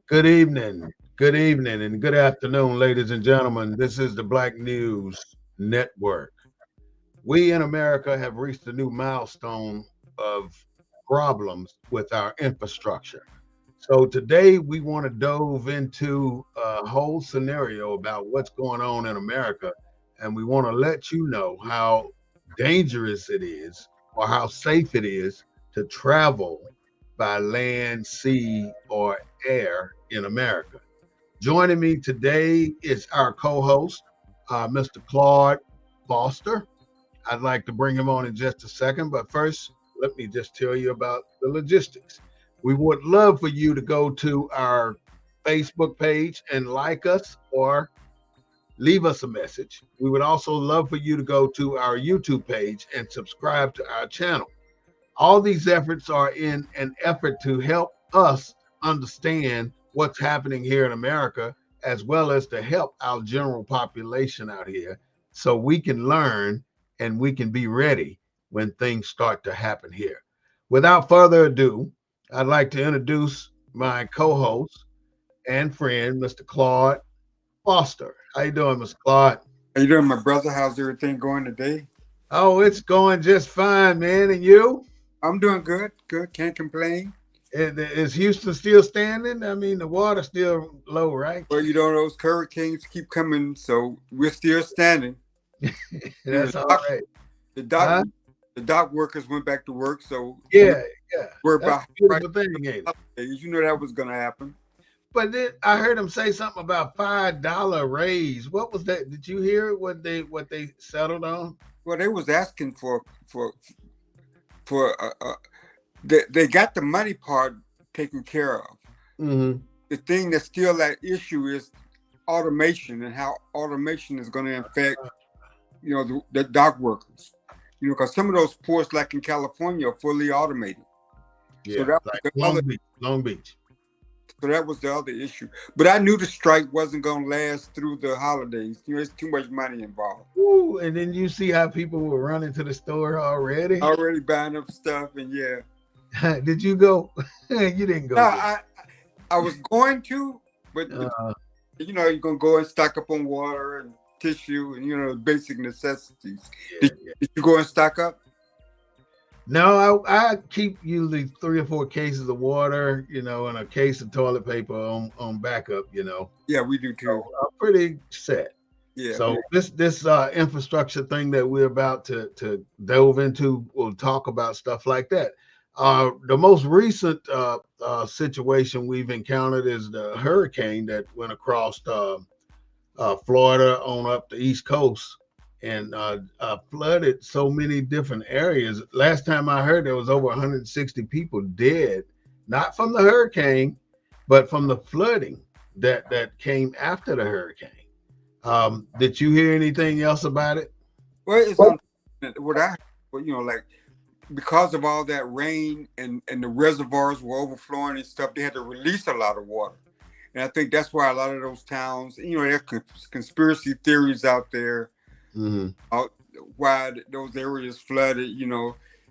good evening, and good afternoon, ladies and gentlemen. This is the Black News Network. We in America have reached a new milestone of problems with our infrastructure. So today we want to dove into a whole scenario about what's going on in America, and we want to let you know how dangerous it is or how safe it is to travel by land, sea, or air in America. Joining me today is our co-host, Mr. Claude Foster. I'd like to bring him on in just a second, but first, let me just tell you about the logistics. We would love for you to go to our Facebook page and like us or leave us a message. We would also love for you to go to our YouTube page and subscribe to our channel. All these efforts are in an effort to help us understand what's happening here in America, as well as to help our general population out here so we can learn and we can be ready when things start to happen here. Without further ado, I'd like to introduce my co-host and friend, Mr. Claude Foster. How you doing, Mr. Claude? How you doing, my brother? How's everything going today? Oh, it's going just fine, man. And you? I'm doing good. Good. Can't complain. Is Houston still standing? I mean, the water's still low, right? Well, those hurricanes keep coming, so we're still standing. The That's all dock, right. the dock, Huh? the dock workers went back to work, so Yeah, yeah. we're That's about a beautiful thing, ain't it? holidays. You know that was going to happen. But then I heard him say something about $5 raise. What was that? Did you hear what they settled on? Well, they was asking for they got the money part taken care of. Mm-hmm. The thing that's still at issue is automation and how automation is going to affect the dock workers. Because some of those ports, like in California, are fully automated. So Yeah, that was like the Long other. Beach, Long Beach. So that was the other issue. But I knew the strike wasn't going to last through the holidays. There's too much money involved. Ooh, and then you see how people were running to the store already. Already buying up stuff, and yeah. Did you go? You didn't No, go, did I was going to, but you? you're gonna go and stock up on water and tissue and basic necessities. Yeah, Did, yeah. did you go and stock up? No, I keep usually 3 or 4 cases of water, and a case of toilet paper on backup. Yeah, we do So too. I'm pretty set. Yeah. So this infrastructure thing that we're about to delve into, we'll talk about stuff like that. The most recent situation we've encountered is the hurricane that went across Florida on up the East Coast and flooded so many different areas. Last time I heard, there was over 160 people dead, not from the hurricane, but from the flooding that came after the hurricane. Did you hear anything else about it? Well, it's on what I, like because of all that rain and the reservoirs were overflowing and stuff, they had to release a lot of water. And I think that's why a lot of those towns, there are conspiracy theories out there Mm-hmm. out why those areas flooded.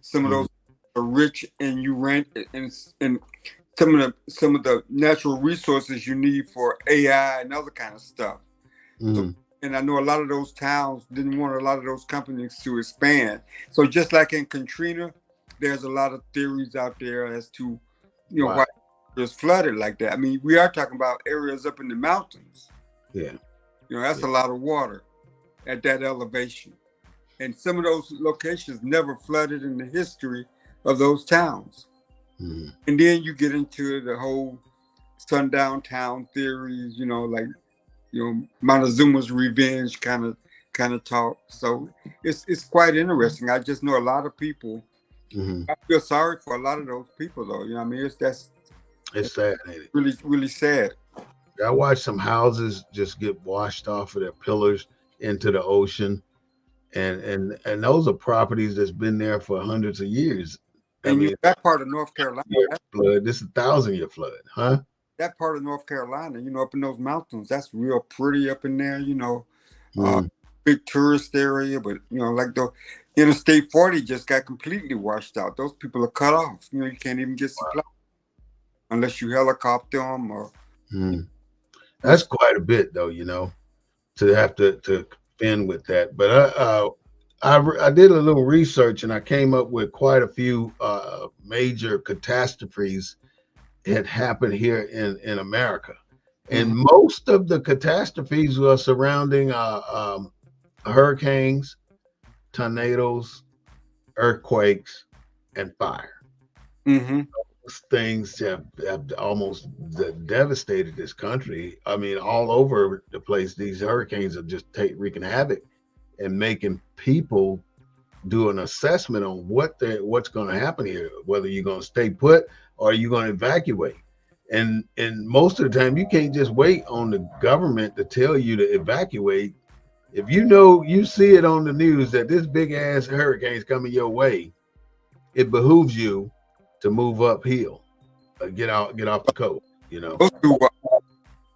Some of Mm-hmm. those are rich and you rent and some of the natural resources you need for AI and other kind of stuff. So, Mm-hmm. and I know a lot of those towns didn't want a lot of those companies to expand. So just like in Katrina, there's a lot of theories out there as to Right. why it was flooded like that. I mean, we are talking about areas up in the mountains. Yeah. That's Yeah. a lot of water at that elevation. And some of those locations never flooded in the history of those towns. Mm-hmm. And then you get into the whole sundown town theories, like Montezuma's revenge kind of talk. So it's quite interesting. I just know a lot of people. Mm-hmm. I feel sorry for a lot of those people, though. I mean, that's It's sad, ain't it? really really sad. I watched some houses just get washed off of their pillars into the ocean, and those are properties that's been there for hundreds of years. I And mean, that part of North Carolina, year flood. This is 1,000 year flood, huh? that part of North Carolina, up in those mountains, that's real pretty up in there. Uh, Mm. big tourist area, but like the Interstate 40 just got completely washed out. Those people are cut off. You can't even get supplies unless you helicopter them or Mm. We're That's quite a bit, though, to have to contend with that. But I did a little research and I came up with quite a few major catastrophes had happened here in America, and Mhm. most of the catastrophes were surrounding hurricanes, tornadoes, earthquakes, and fire. Mhm. Those things have almost devastated this country. I mean, all over the place, these hurricanes are just wreaking havoc and making people do an assessment on what's going to happen here, whether you're going to stay put or you're going to evacuate. And most of the time, you can't just wait on the government to tell you to evacuate. If you see it on the news that this big ass hurricane is coming your way, it behooves you to move uphill, get off the coast. Those two,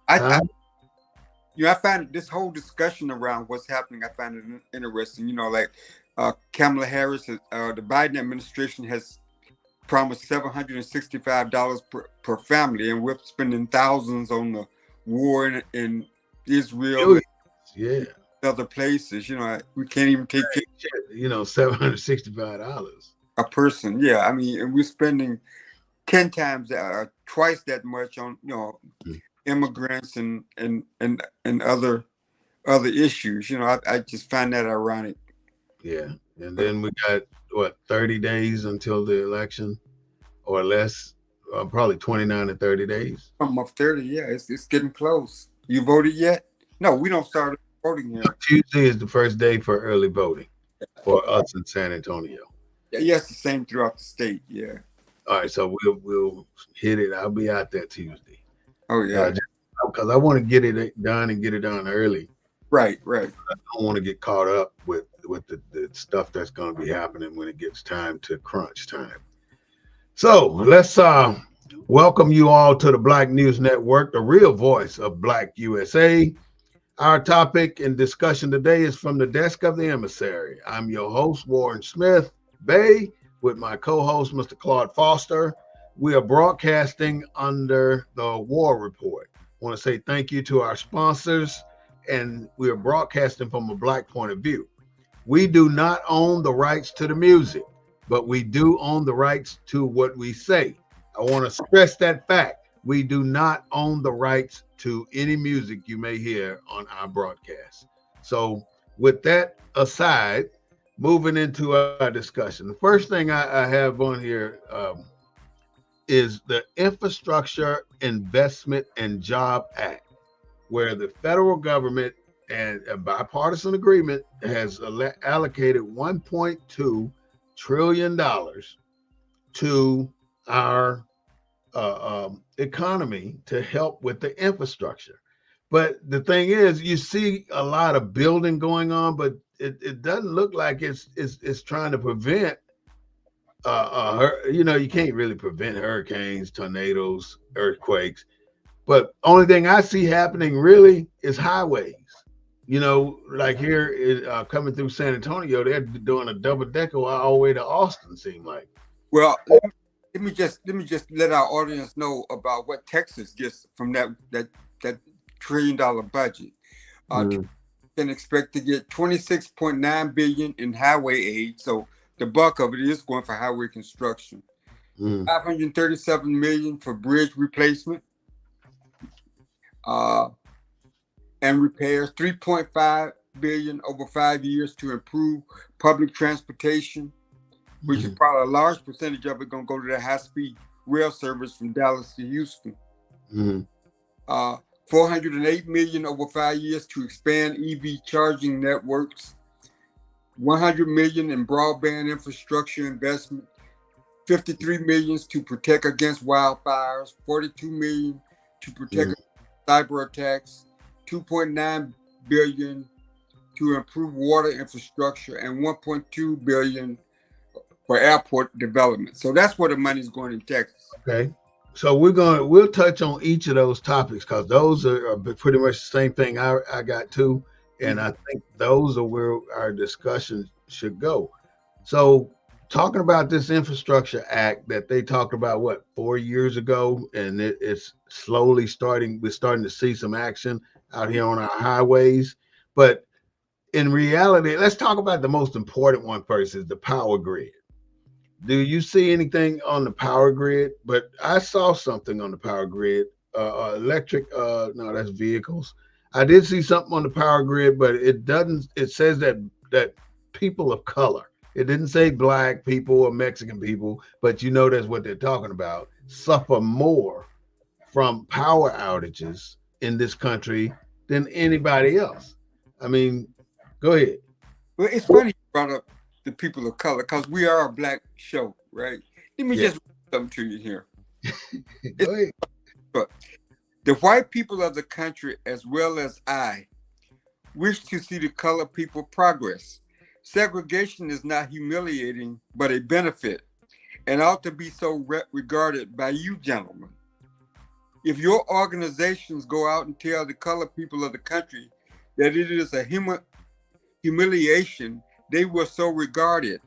I Huh? I find this whole discussion around what's happening. I find it interesting. Like Kamala Harris, the Biden administration has promised $765 per family, and we're spending thousands on the war in Israel and Millions, yeah. other places. We can't even take care $765. of a person. Yeah, I mean, and we're spending 10 times, twice that much on immigrants and other issues. I just find that ironic. Yeah. And But then we got what 30 days until the election or less, probably 29 to 30 days. I'm of 30. Yeah, it's getting close. You voted yet? No, we don't start voting here. Tuesday is the first day for early voting for us in San Antonio. Yeah, it's the same throughout the state. Yeah. All right, so we'll hit it. I'll be out there Tuesday. Oh yeah. Because I want to get it done and get it done early. Right. Right. I don't want to get caught up with the stuff that's going to be happening when it gets time to crunch time. So let's welcome you all to the Black News Network, the real voice of Black USA. Our topic and discussion today is from the desk of the emissary. I'm your host, Warren Smith-Bey, with my co-host, Mr. Claude Foster. We are broadcasting under the War Report. I want to say thank you to our sponsors, and we are broadcasting from a Black point of view. We do not own the rights to the music, but we do own the rights to what we say. I want to stress that fact. We do not own the rights to any music you may hear on our broadcast. So with that aside, moving into our discussion, the first thing I have on here is the Infrastructure Investment and Job Act, where the federal government and a bipartisan agreement has allocated $1.2 trillion to our economy to help with the infrastructure. But the thing is, you see a lot of building going on, but it doesn't look like it's trying to prevent. You can't really prevent hurricanes, tornadoes, earthquakes. But only thing I see happening really is highways. Like here coming through San Antonio, they're doing a double decker all the way to Austin. Seem like. Well, let me just let our audience know about what Texas gets from that $1 trillion budget. Can expect to get 26.9 billion in highway aid. So the bulk of it is going for highway construction. 537 million for bridge replacement and repairs. 3.5 billion over 5 years to improve public transportation, which is probably a large percentage of it going to go to the high-speed rail service from Dallas to Houston. 408 million over 5 years to expand EV charging networks. 100 million in broadband infrastructure investment. 53 million to protect against wildfires. 42 million to protect cyber attacks. 2.9 billion to improve water infrastructure, and 1.2 billion for airport development. So that's where the money's going in Texas. Okay. So we'll touch on each of those topics because those are pretty much the same thing I got too. And I think those are where our discussion should go. So talking about this infrastructure act that they talked about, what, 4 years ago, and it's slowly starting. We're starting to see some action out here on our highways. But in reality, let's talk about the most important one first: is the power grid. Do you see anything on the power grid? But I saw something on the power grid. Electric. No, that's vehicles. I did see something on the power grid, but it doesn't. It says that people of color. It didn't say black people or Mexican people, but you know that's what they're talking about. Suffer more from power outages in this country than anybody else. I mean, go ahead. Well, it's funny you brought up the people of color because we are a black show, right? Let me Yeah. just read something to you here. Go ahead. But the white people of the country, as well as I, wish to see the colored people progress. Segregation is not humiliating, but a benefit, and ought to be so regarded by you, gentlemen. If your organizations go out and tell the colored people of the country that it is a humiliation, they will so regard it.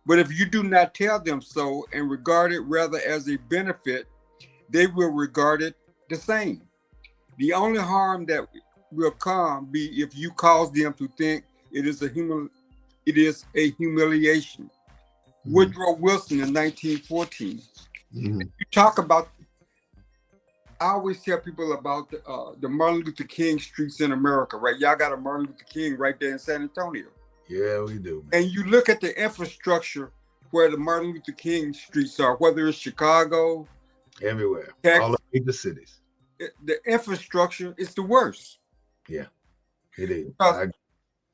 But if you do not tell them so and regard it rather as a benefit, they will regard it the same. The only harm that will come be if you cause them to think it is a humiliation. Mhm. Woodrow Wilson in 1914. Mhm. You talk about. I always tell people about the Martin Luther King streets in America, right? Y'all got a Martin Luther King right there in San Antonio. Yeah, we do. And you look at the infrastructure where the Martin Luther King streets are, whether it's Chicago, Everywhere, all Texas, the major cities. the infrastructure is the worst. Yeah, it is.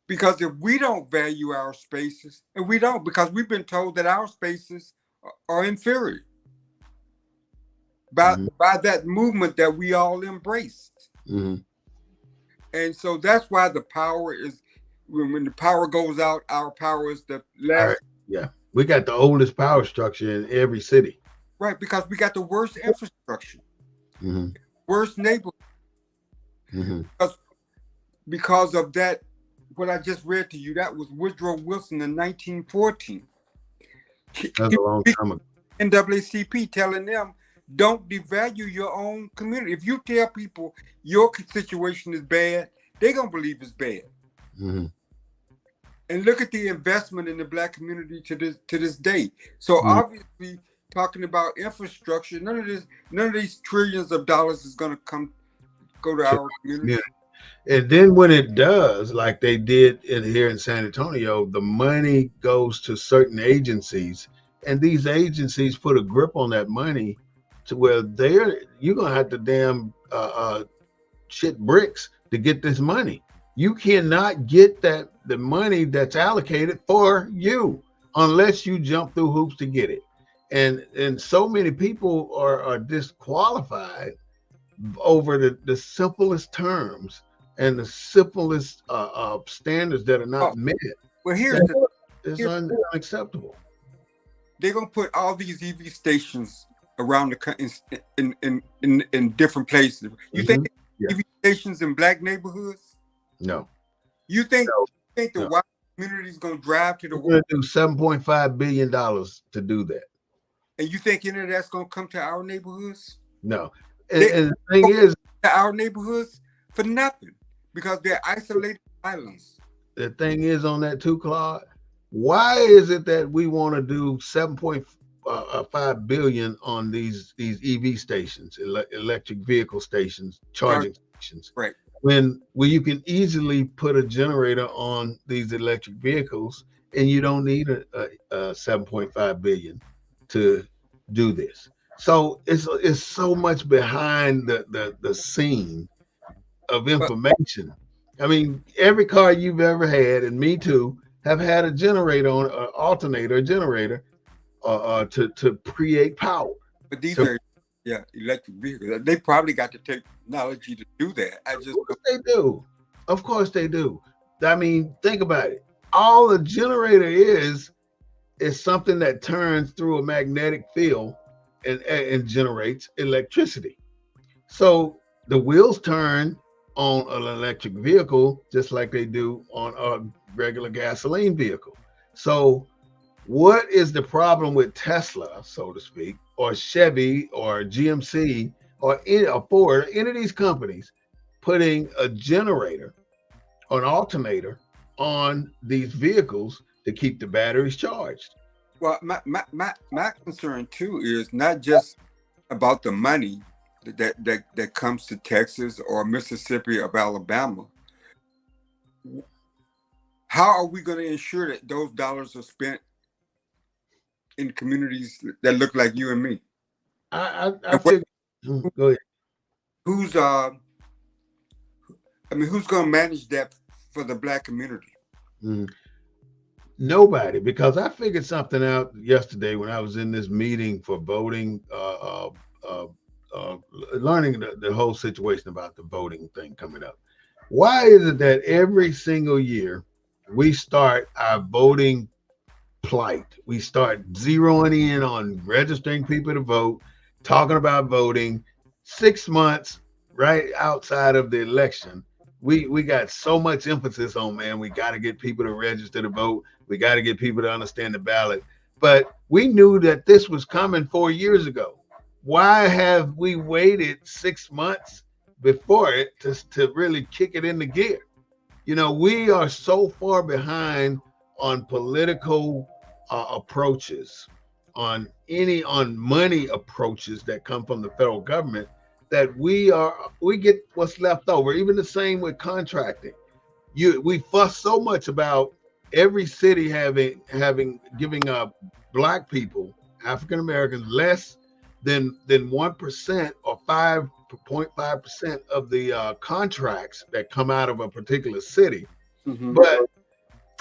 Because if we don't value our spaces, and we don't, because we've been told that our spaces are inferior by that movement that we all embraced. Mhm. And so that's why the power is, when the power goes out, our power is the last. Yeah, we got the oldest power structure in every city. Right, because we got the worst infrastructure, Mhm. worst neighborhood. Mhm. Because of that, what I just read to you, that was Woodrow Wilson in 1914. That's a long time ago. NAACP telling them, don't devalue your own community. If you tell people your situation is bad, they're going to believe it's bad. Mhm. And look at the investment in the black community to this day. So obviously, talking about infrastructure, none of these trillions of dollars is going to go to our community. Yeah. And then when it does, like they did here in San Antonio, the money goes to certain agencies, and these agencies put a grip on that money to where you're gonna have to damn shit bricks to get this money. You cannot get the money that's allocated for you unless you jump through hoops to get it. And so many people are disqualified over the simplest terms and the simplest standards that are not met. Well, It's unacceptable. They're gonna put all these EV stations around the country in different places. You think EV stations in black neighborhoods? No. You think the white community is gonna drive to the? We're gonna do $7.5 billion to do that. And you think any of that's gonna come to our neighborhoods? No. And the thing is, to our neighborhoods for nothing, because they're isolated islands. The thing is on that too, Claude. Why is it that we want to do 7.5 billion on these EV stations, electric vehicle stations, charging stations? Right. When you can easily put a generator on these electric vehicles, and you don't need a 7.5 billion to do this. So it's so much behind the scene of information. I mean, every car you've ever had, and me too, have had a generator on an alternator, a generator, to create power. But these are electric vehicles. They probably got the technology to do that. Of course they do. Of course they do. I mean, think about it. All a generator is something that turns through a magnetic field and generates electricity. So the wheels turn on an electric vehicle just like they do on a regular gasoline vehicle. So What is the problem with Tesla, so to speak, or Chevy or GMC or Ford, any of these companies putting a generator or an alternator on these vehicles to keep the batteries charged? Well, my concern too is not just about the money that comes to Texas or Mississippi or Alabama. How are we going to ensure that those dollars are spent in communities that look like you and me? I And what, figure. Go ahead. who's who's going to manage that for the Black community? Mm. Nobody, because I figured something out yesterday when I was in this meeting for voting, learning the whole situation about the voting thing coming up. Why is it that every single year we start our voting plight? We start zeroing in on registering people to vote, talking about voting 6 months right outside of the election. We got so much emphasis on, man, we got to get people to register to vote. We got to get people to understand the ballot. But we knew that this was coming 4 years ago. Why have we waited 6 months before it to really kick it into gear? You know, we are so far behind on political approaches, on money approaches that come from the federal government, that we get what's left over. Even the same with contracting. We fuss so much about every city giving Black people, African Americans, less than 1% or 5.5% of the contracts that come out of a particular city. Mm-hmm.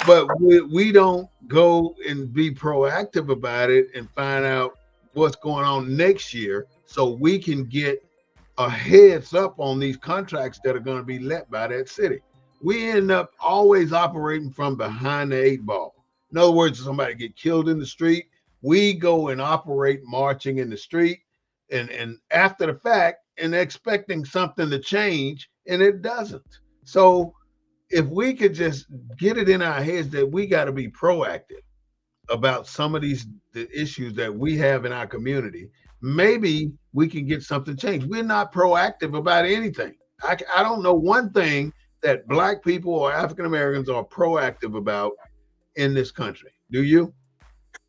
But we don't go and be proactive about it and find out what's going on next year so we can get a heads up on these contracts that are going to be let by that city. We end up always operating from behind the 8 ball. In other words, if somebody get killed in the street, we go and operate marching in the street and after the fact and expecting something to change, and it doesn't. So if we could just get it in our heads that we got to be proactive about some of the issues that we have in our community, maybe we can get something changed. We're not proactive about anything. I don't know one thing that Black people or African Americans are proactive about in this country. Do you?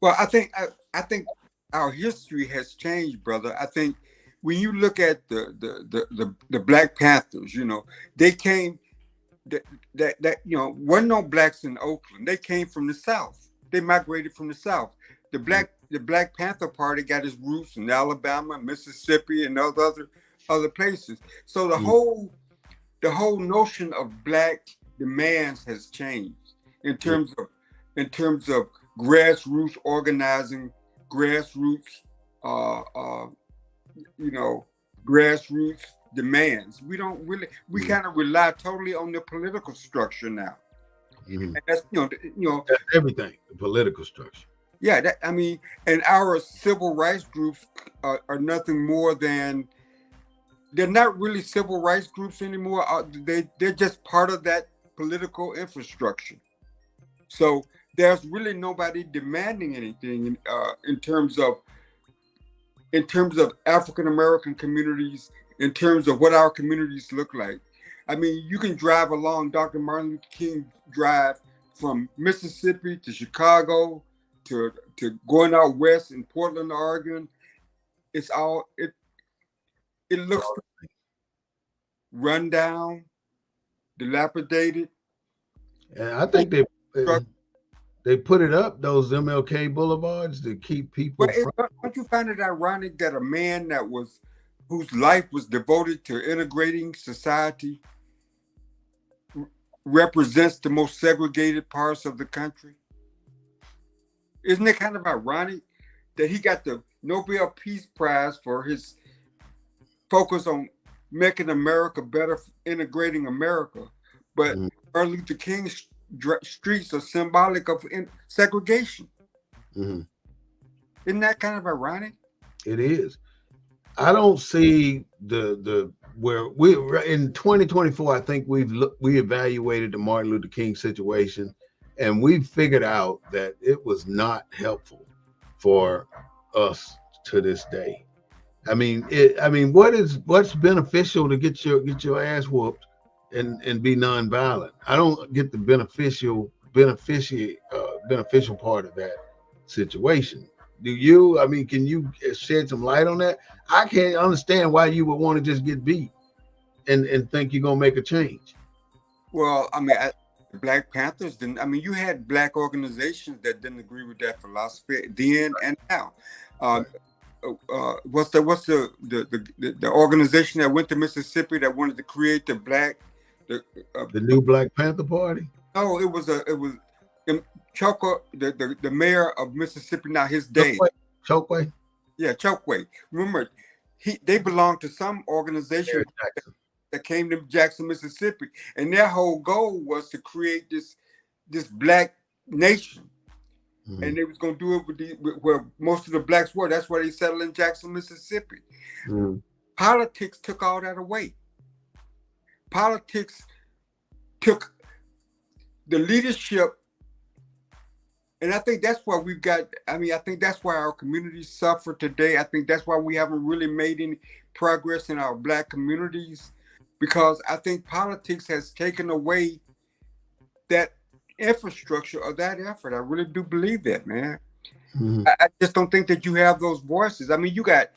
Well, I think our history has changed, brother. I think when you look at the Black Panthers, you know, they came that you know, wasn't no Blacks in Oakland. They came from the South. They migrated from the South. The Black Panther Party got its roots in Alabama, Mississippi, and other places. So the whole notion of Black demands has changed in terms of grassroots organizing, grassroots grassroots demands. We kind of rely totally on the political structure now. Mm-hmm. And that's that's everything, the political structure. Yeah, and our civil rights groups are nothing more than, they're not really civil rights groups anymore. They're just part of that political infrastructure. So there's really nobody demanding anything in terms of African American communities, in terms of what our communities look like. I mean, you can drive along Dr. Martin Luther King Drive from Mississippi to Chicago to going out west in Portland, Oregon. It looks run down, dilapidated. And I think they put it up, those MLK boulevards, to keep people. Don't you find it ironic that a man whose life was devoted to integrating society represents the most segregated parts of the country? Isn't it kind of ironic that he got the Nobel Peace Prize for his focus on making America better, integrating America, but Martin Luther King's streets are symbolic of segregation? Mm-hmm. Isn't that kind of ironic? It is. I don't see where we in 2024. I think we evaluated the Martin Luther King situation, And we figured out that it was not helpful for us to this day. What's beneficial to get your ass whooped and be nonviolent? I don't get the beneficial part of that situation. Do you? I mean, can you shed some light on that? I can't understand why you would want to just get beat and think you're gonna make a change. Well, Black Panthers didn't. I mean, you had black organizations that didn't agree with that philosophy then and now. Uh, Right. what's the organization that went to Mississippi that wanted to create the The new Black Panther Party. no, it was Choco, the mayor of Mississippi, now his day. Chokeway. Chokeway. Yeah, Chokeway. Remember, they belonged to some organization Eric Jackson. that came to Jackson, Mississippi, and their whole goal was to create this black nation, and they was going to do it where most of the blacks were. That's why they settled in Jackson, Mississippi. Mm-hmm. Politics took all that away. Politics took the leadership, and I think that's why we've got. I mean, I think that's why our communities suffer today. I think that's why we haven't really made any progress in our black communities, because I think politics has taken away that infrastructure of that effort. I really do believe that, man. Mm-hmm. I just don't think that you have those voices. I mean, you got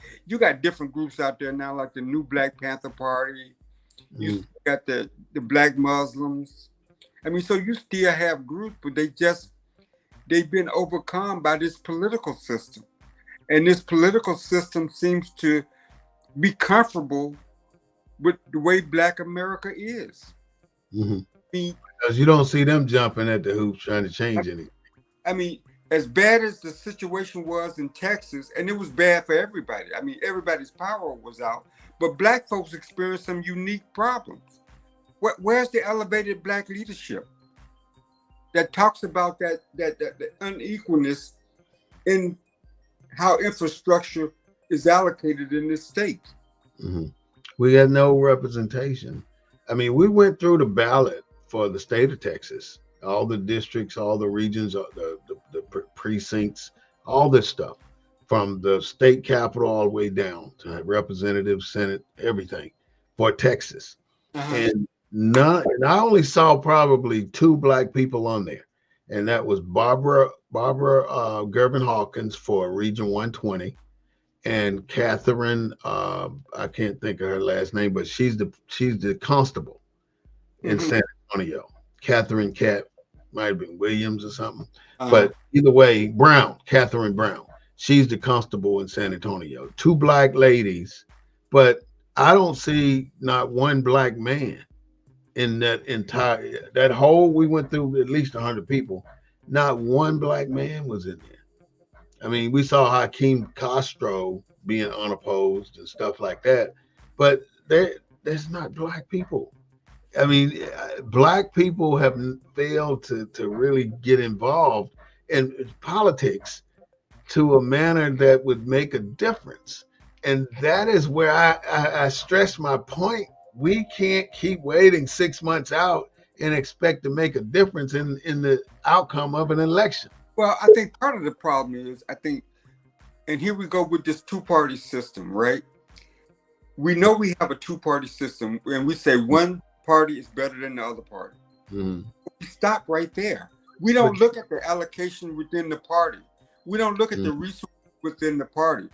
different groups out there now, like the new Black Panther Party. You got the Black Muslims. I mean, so you still have groups, but they've been overcome by this political system, and this political system seems to be comfortable with the way Black America is. Mm-hmm. I mean, Because you don't see them jumping at the hoops trying to change anything. I mean, as bad as the situation was in Texas, and it was bad for everybody. I mean, everybody's power was out, but black folks experienced some unique problems. Where's the elevated black leadership that talks about that unequalness in how infrastructure is allocated in this state? Mm-hmm. We had no representation. I mean, we went through the ballot for the state of Texas, all the districts, all the regions, the precincts, all this stuff, from the state capitol all the way down to representative, Senate, everything for Texas. And I only saw probably 2 black people on there, and that was Barbara Gervin Hawkins for Region 120, and Catherine, I can't think of her last name, but she's the constable in San Antonio. Catherine Cat, might have been Williams or something, but either way, Catherine Brown. She's the constable in San Antonio. 2 black ladies, but I don't see not one black man in that whole. We went through at least 100 people. Not one black man was in there. I mean, we saw Hakeem Castro being unopposed and stuff like that, but there's not black people. I mean, black people have failed to really get involved in politics to a manner that would make a difference. And that is where I stress my point. We can't keep waiting 6 months out and expect to make a difference in the outcome of an election. Well, I think part of the problem is, and here we go with this 2-party system, right? We know we have a 2-party system, and we say one party is better than the other party. Mm-hmm. We stop right there. We don't look at the allocation within the party. We don't look at the resources within the party.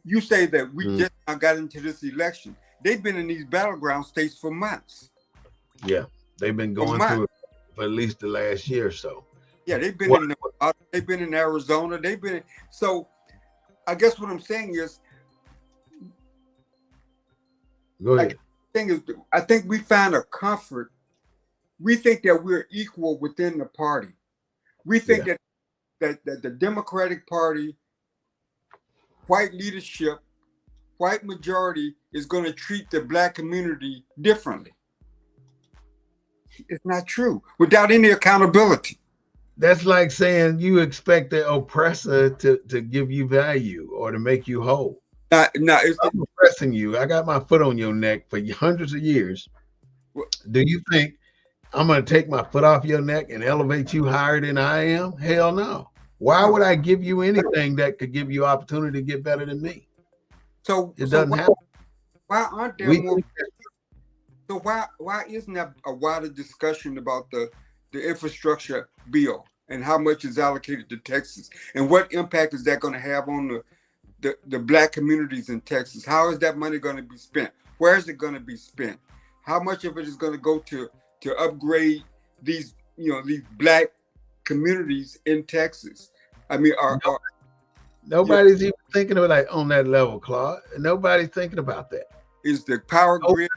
You say that we just now got into this election. They've been in these battleground states for months. Yeah, they've been going through it for at least the last year or so. Yeah, they've been in Arizona. So I guess what I'm saying is, go ahead. I think we find a comfort. We think that we're equal within the party. We think that the Democratic Party, white leadership, white majority is going to treat the black community differently. It's not true. Without any accountability. That's like saying you expect the oppressor to give you value or to make you whole. I'm oppressing you. I got my foot on your neck for hundreds of years. Do you think I'm going to take my foot off your neck and elevate you higher than I am? Hell no. Why No. would I give you anything that could give you opportunity to get better than me? So It so doesn't happen. why aren't there We more? So why isn't there a wider discussion about the infrastructure bill and how much is allocated to Texas and what impact is that going to have on the black communities in Texas? How is that money going to be spent? Where is it going to be spent? How much of it is going to go to upgrade these these black communities in Texas? I mean, nobody's even thinking of it like on that level, Claude. Nobody's thinking about that. is the power grid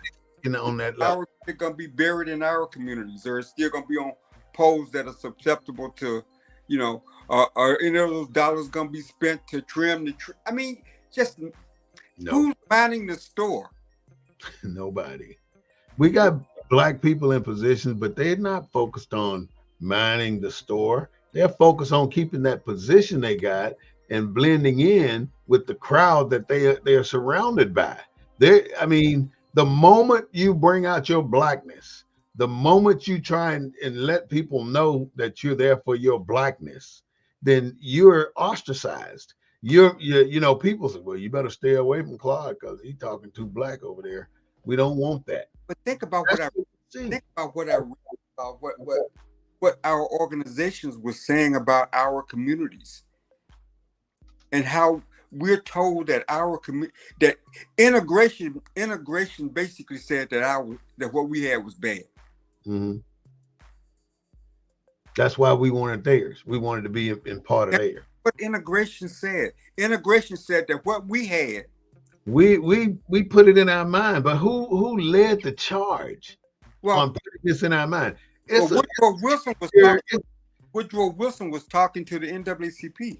On that level. going to be buried in our communities, or it's still going to be on poles that are susceptible to, are any of those dollars going to be spent to trim the tree? I mean, just No, who's manning the store? nobody. We got black people in positions, but they're not focused on mining the store. They're focused on keeping that position they got and blending in with the crowd that they're surrounded by. I mean, the moment you bring out your blackness, the moment you try and let people know that you're there for your blackness, then you're ostracized. People say, well, you better stay away from Claude because he's talking too black over there. We don't want that. But think about That's what I what we see. think about what I read about what our organizations were saying about our communities and how we're told that that integration basically said that what we had was bad. Mm-hmm. That's why we wanted theirs. We wanted to be in part of theirs. What integration said. Integration said that what we had. We put it in our mind, but who led the charge Well, on putting this in our mind? Woodrow Wilson was talking to the NAACP.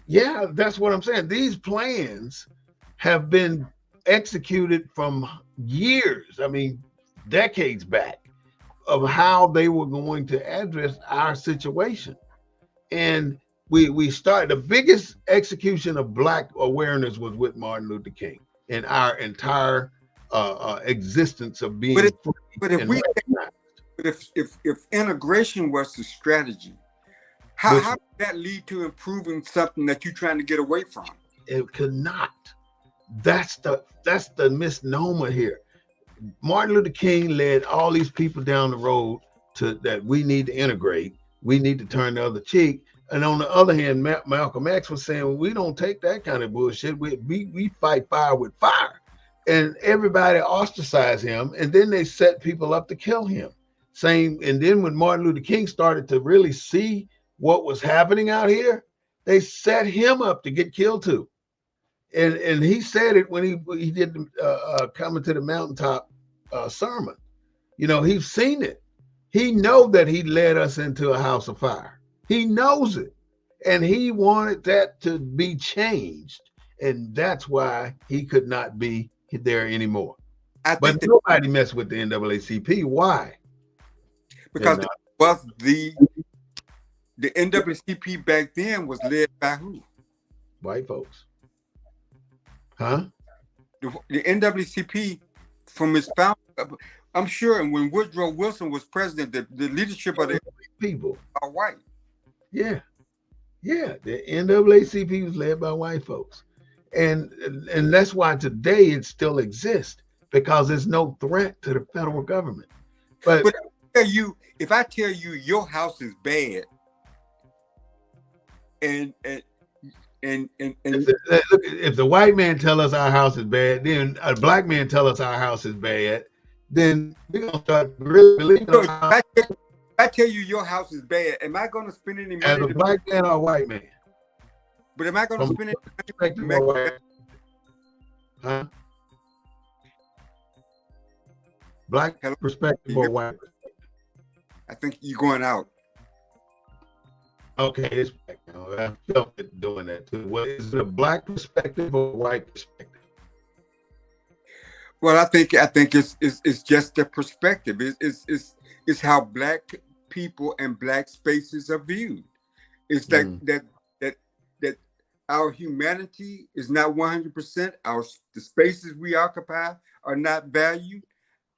Yeah, that's what I'm saying. These plans have been executed from years, I mean, decades back, of how they were going to address our situation. And we started the biggest execution of black awareness was with Martin Luther King and our entire existence of being free. But if integration was the strategy, how did that lead to improving something that you're trying to get away from? It could not. That's the misnomer here. Martin Luther King led all these people down the road to that we need to integrate. We need to turn the other cheek. And on the other hand, Malcolm X was saying, well, we don't take that kind of bullshit. We fight fire with fire. And everybody ostracized him. And then they set people up to kill him. And then when Martin Luther King started to really see what was happening out here, they set him up to get killed too. And he said it when he did coming to the mountaintop sermon. He's seen it. He know that he led us into a house of fire. He knows it. And he wanted that to be changed. And that's why he could not be there anymore. But nobody messed with the NAACP. Why? Because the NAACP back then was led by who? White folks. Huh? The NAACP from its founder, I'm sure, and when Woodrow Wilson was president, the leadership of the people are white. Yeah. The NAACP was led by white folks. And that's why today it still exists, because there's no threat to the federal government. But if I tell you your house is bad, and if the white man tell us our house is bad, then a black man tell us our house is bad, then we're gonna start really believing. If I tell you your house is bad, am I gonna spend any money? As a black man or a white man? But am I gonna spend any money? Huh? Black perspective or white perspective? I think you're going out. Okay, it's back now. I felt it doing that too. What is it, a black perspective or a white perspective? Well, I think it's just the perspective. It's how black people and black spaces are viewed. It's that our humanity is not 100%. The spaces we occupy are not valued.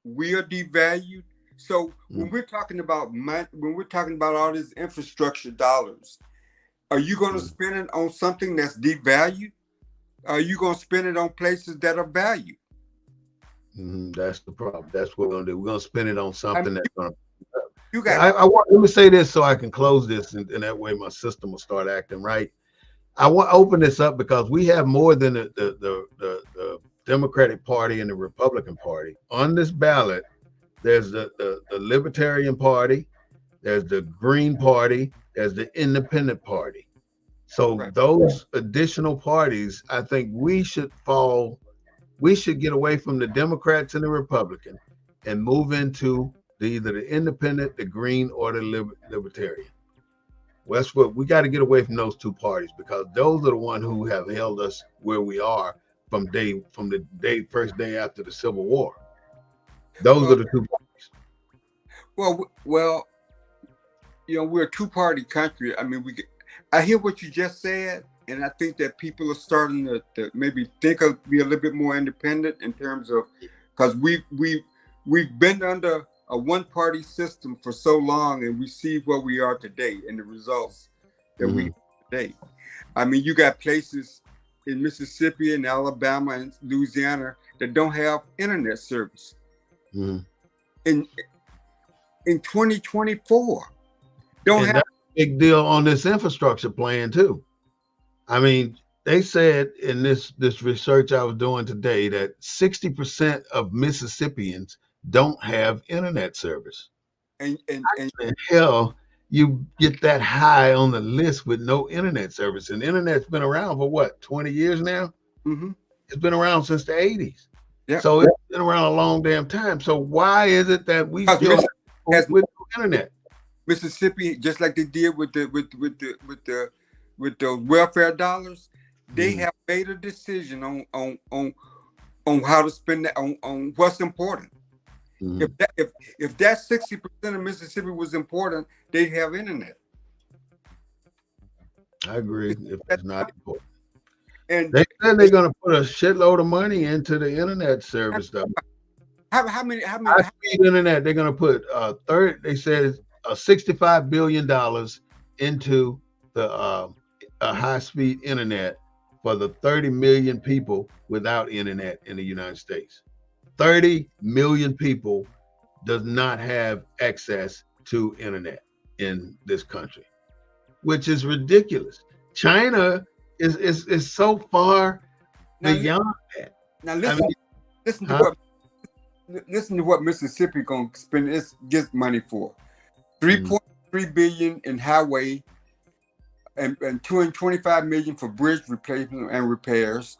We are devalued. So Mm. when we're talking about all these infrastructure dollars, are you going to Mm. spend it on something that's devalued? Are you going to spend it on places that are valued? That's the problem. That's what we're gonna do. We're gonna spend it on I mean, something that's gonna. you got I want. Let me say this so I can close this, and that way my system will start acting right. I want to open this up because we have more than the Democratic Party and the Republican Party on this ballot. There's the Libertarian Party, there's the Green Party, there's the Independent Party. So right. those additional parties, I think we should get away from the Democrats and the Republican and move into either the Independent, the Green, or the Libertarian. Well, that's what we got to get away from those two parties because those are the ones who have held us where we are from the first day after the Civil War. Those are Well, the two parties. well, we're a two-party country. I mean, I hear what you just said, and I think that people are starting to maybe be a little bit more independent in terms of because we've been under a one-party system for so long, and we see where we are today and the results that we have today. I mean, you got places in Mississippi and Alabama and Louisiana that don't have internet service. Mm-hmm. In 2024, don't and have. that's a big deal on this infrastructure plan too. I mean, they said in this research I was doing today that 60% of Mississippians don't have internet service. And And hell, you get that high on the list with no internet service. And internet's been around for what, 20 years now? mm-hmm. It's been around since the 80s. Yeah. So it's been around a long damn time. So why is it that we still have with no internet? Mississippi, just like they did with the welfare dollars, they have made a decision on how to spend that on what's important. If that 60% of Mississippi was important, they'd have internet. I agree. If it's not important, and they said they're going to put a shitload of money into the internet service stuff. How many high-speed internet? They're going to put They said $65 billion into the high-speed internet for the 30 million people without internet in the United States. 30 million people does not have access to internet in this country, which is ridiculous. China is so far beyond that. Now listen to what Mississippi gonna spend its money for. 3.3 billion in highway and 225 million for bridge replacement and repairs,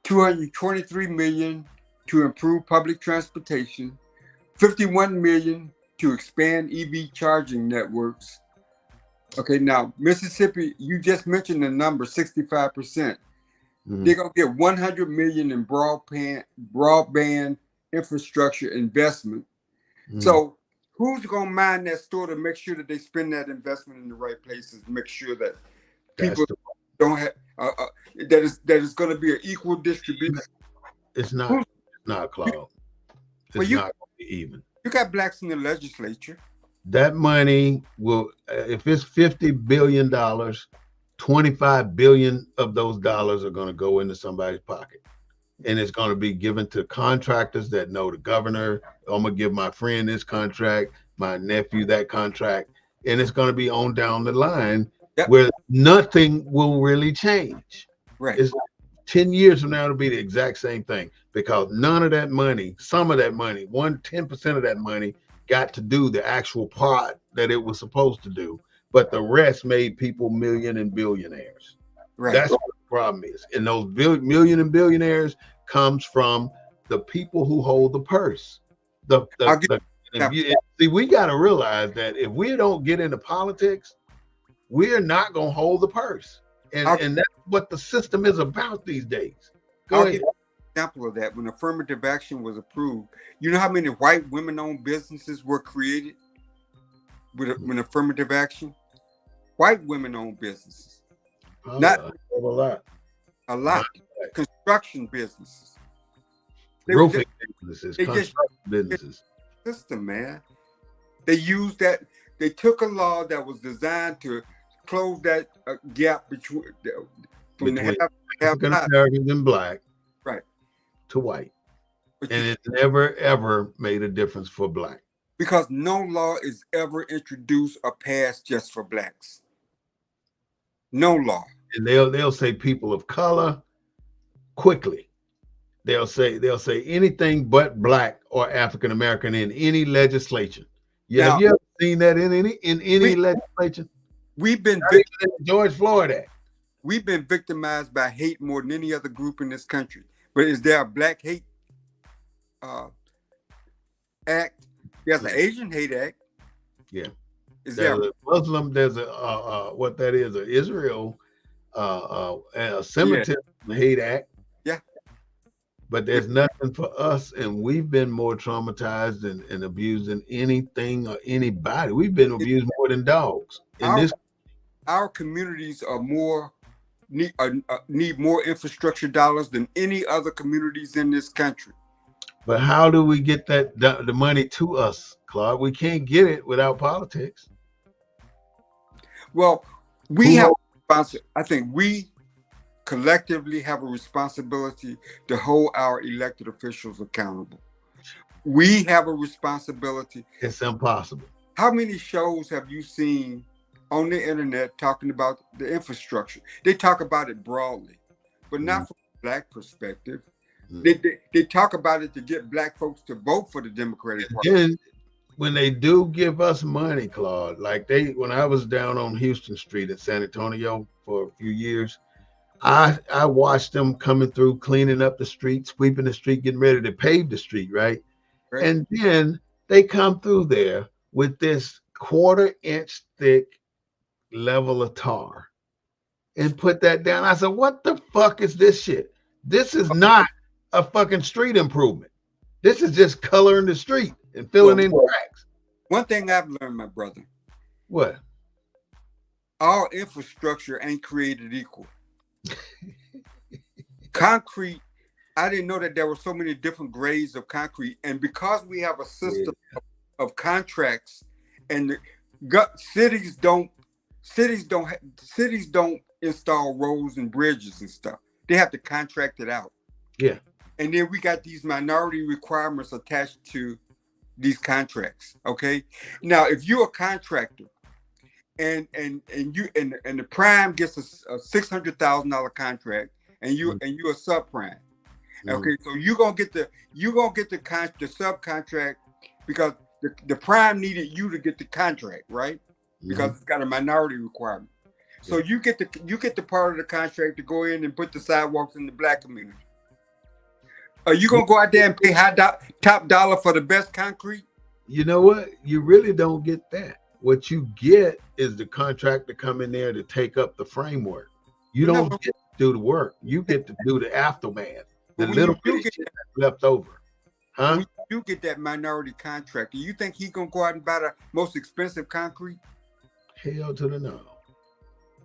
223 million to improve public transportation, 51 million to expand EV charging networks. Okay, now Mississippi, you just mentioned the number 65%. They're gonna get 100 million in broadband infrastructure investment. So who's gonna mind that store to make sure that they spend that investment in the right places, make sure that people don't have that is going to be an equal distribution? It's not Claude. It's not going to be even. You got blacks in the legislature. That money will, if it's $50 billion, 25 billion of those dollars are going to go into somebody's pocket. And it's going to be given to contractors that know the governor. I'm going to give my friend this contract, my nephew that contract. And it's going to be on down the line where nothing will really change. Right. It's 10 years from now, it'll be the exact same thing because none of that money, some of that money, 10% of that money got to do the actual part that it was supposed to do. But the rest made people million and billionaires. Right. That's what the problem is. And those million and billionaires comes from the people who hold the purse. See, we got to realize that if we don't get into politics, we're not going to hold the purse. And that's what the system is about these days. Go ahead. Give an example of that. When affirmative action was approved, you know how many white women-owned businesses were created when affirmative action? White women-owned businesses. Not a lot. A lot. Construction businesses. Roofing businesses. Construction businesses. system, man. They used that. They took a law that was designed to close that gap from the between have African not. Americans and black Right. to white. But And it never ever made a difference for black. because no law is ever introduced or passed just for blacks. No law. And they'll say people of color quickly. They'll say anything but black or African American in any legislation. Yeah, Now, have you ever seen that in any legislation? We've been George Floyd Act. We've been victimized by hate more than any other group in this country. But is there a black hate act? There's an Asian hate act. Yeah. Is there's there a Muslim? There's a what that is? A Israel a Semitism hate act. Yeah. But there's nothing for us, and we've been more traumatized and abused than anything or anybody. We've been abused more than dogs. Our communities are more need more infrastructure dollars than any other communities in this country. But how do we get the money to us, Claude? We can't get it without politics. Well, I think we collectively have a responsibility to hold our elected officials accountable. We have a responsibility. It's impossible. How many shows have you seen on the internet talking about the infrastructure? They talk about it broadly, but not from a black perspective. They talk about it to get black folks to vote for the Democratic Party. Then when they do give us money, Claude, like when I was down on Houston Street at San Antonio for a few years, I watched them coming through, cleaning up the street, sweeping the street, getting ready to pave the street, right? And then they come through there with this 1/4-inch thick level of tar and put that down. I said, what the fuck is this shit? This is not a fucking street improvement. This is just coloring the street and filling in cracks. One thing I've learned, my brother. What? Our infrastructure ain't created equal. Concrete, I didn't know that there were so many different grades of concrete. And because we have a system of contracts, and cities don't install roads and bridges and stuff. They have to contract it out. Yeah. And then we got these minority requirements attached to these contracts. Okay. Now, if you're a contractor and the prime gets a $600,000 contract, and you're a subprime. Okay, so you're gonna get the subcontract because the prime needed you to get the contract, right? Because it's got a minority requirement. So you get the part of the contract to go in and put the sidewalks in the black community. Are you gonna go out there and pay top dollar for the best concrete? You know what? You really don't get that. What you get is the contract to come in there to take up the framework. You don't get to do the work. You get to do the aftermath. The little bit shit that's left over. Huh? When you get that minority contractor, you think he's gonna go out and buy the most expensive concrete? Hell to the no.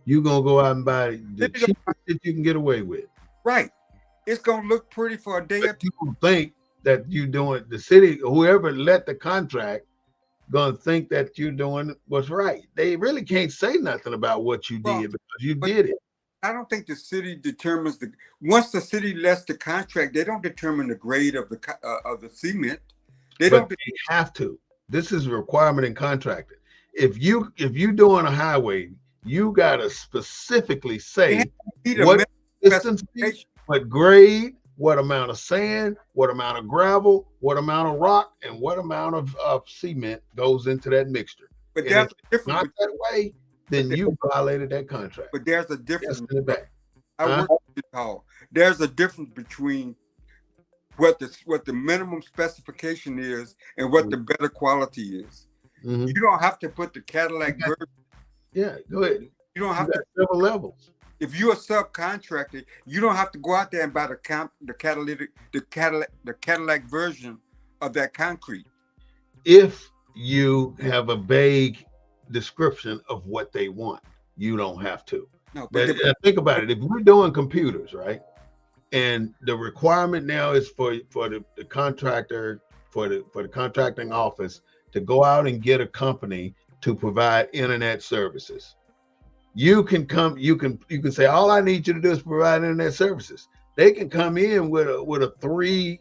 You gonna go out and buy the cheapest shit you can get away with. Right. It's gonna look pretty for a day or two. People think that you doing the city, whoever let the contract, gonna think that you're doing what's right. They really can't say nothing about what you did because you did it. I don't think the city determines once the city lets the contract, they don't determine the grade of the cement. They have to. This is a requirement in contracting. If you doing a highway, you gotta specifically say what distance, what grade, what amount of sand, what amount of gravel, what amount of rock, and what amount of cement goes into that mixture. But that's not that way. Then you violated that contract. But there's a difference. In the back. There's a difference between what the minimum specification is and what the better quality is. You don't have to put the Cadillac version. Yeah, go ahead. You don't have to several levels. If you're a subcontractor, you don't have to go out there and buy the Cadillac version of that concrete. If you have a vague description of what they want, you don't have to. No, but think about it. If we're doing computers, right, and the requirement now is for the contractor for the contracting office to go out and get a company to provide internet services. You can say all I need you to do is provide internet services. They can come in with a three.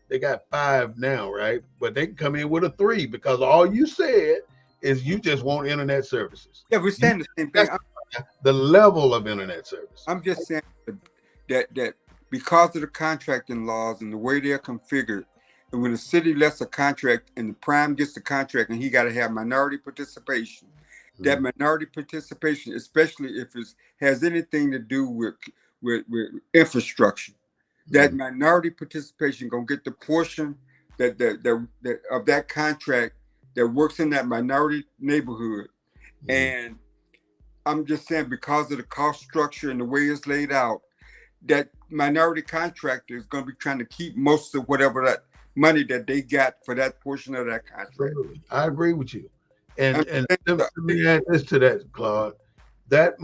They got five now, right? But they can come in with a three because all you said is you just want internet services. Yeah, we're You, saying the same thing. that's the level of internet service. I'm just saying that because of the contracting laws and the way they're configured, and when the city lets a contract and the prime gets the contract and he got to have minority participation, that minority participation, especially if it has anything to do with infrastructure, that minority participation gonna get the portion that of that contract that works in that minority neighborhood. And I'm just saying, because of the cost structure and the way it's laid out, that minority contractor is going to be trying to keep most of whatever that money that they got for that portion of that contract. Absolutely. I agree with you. And let me add this to that, Claude. That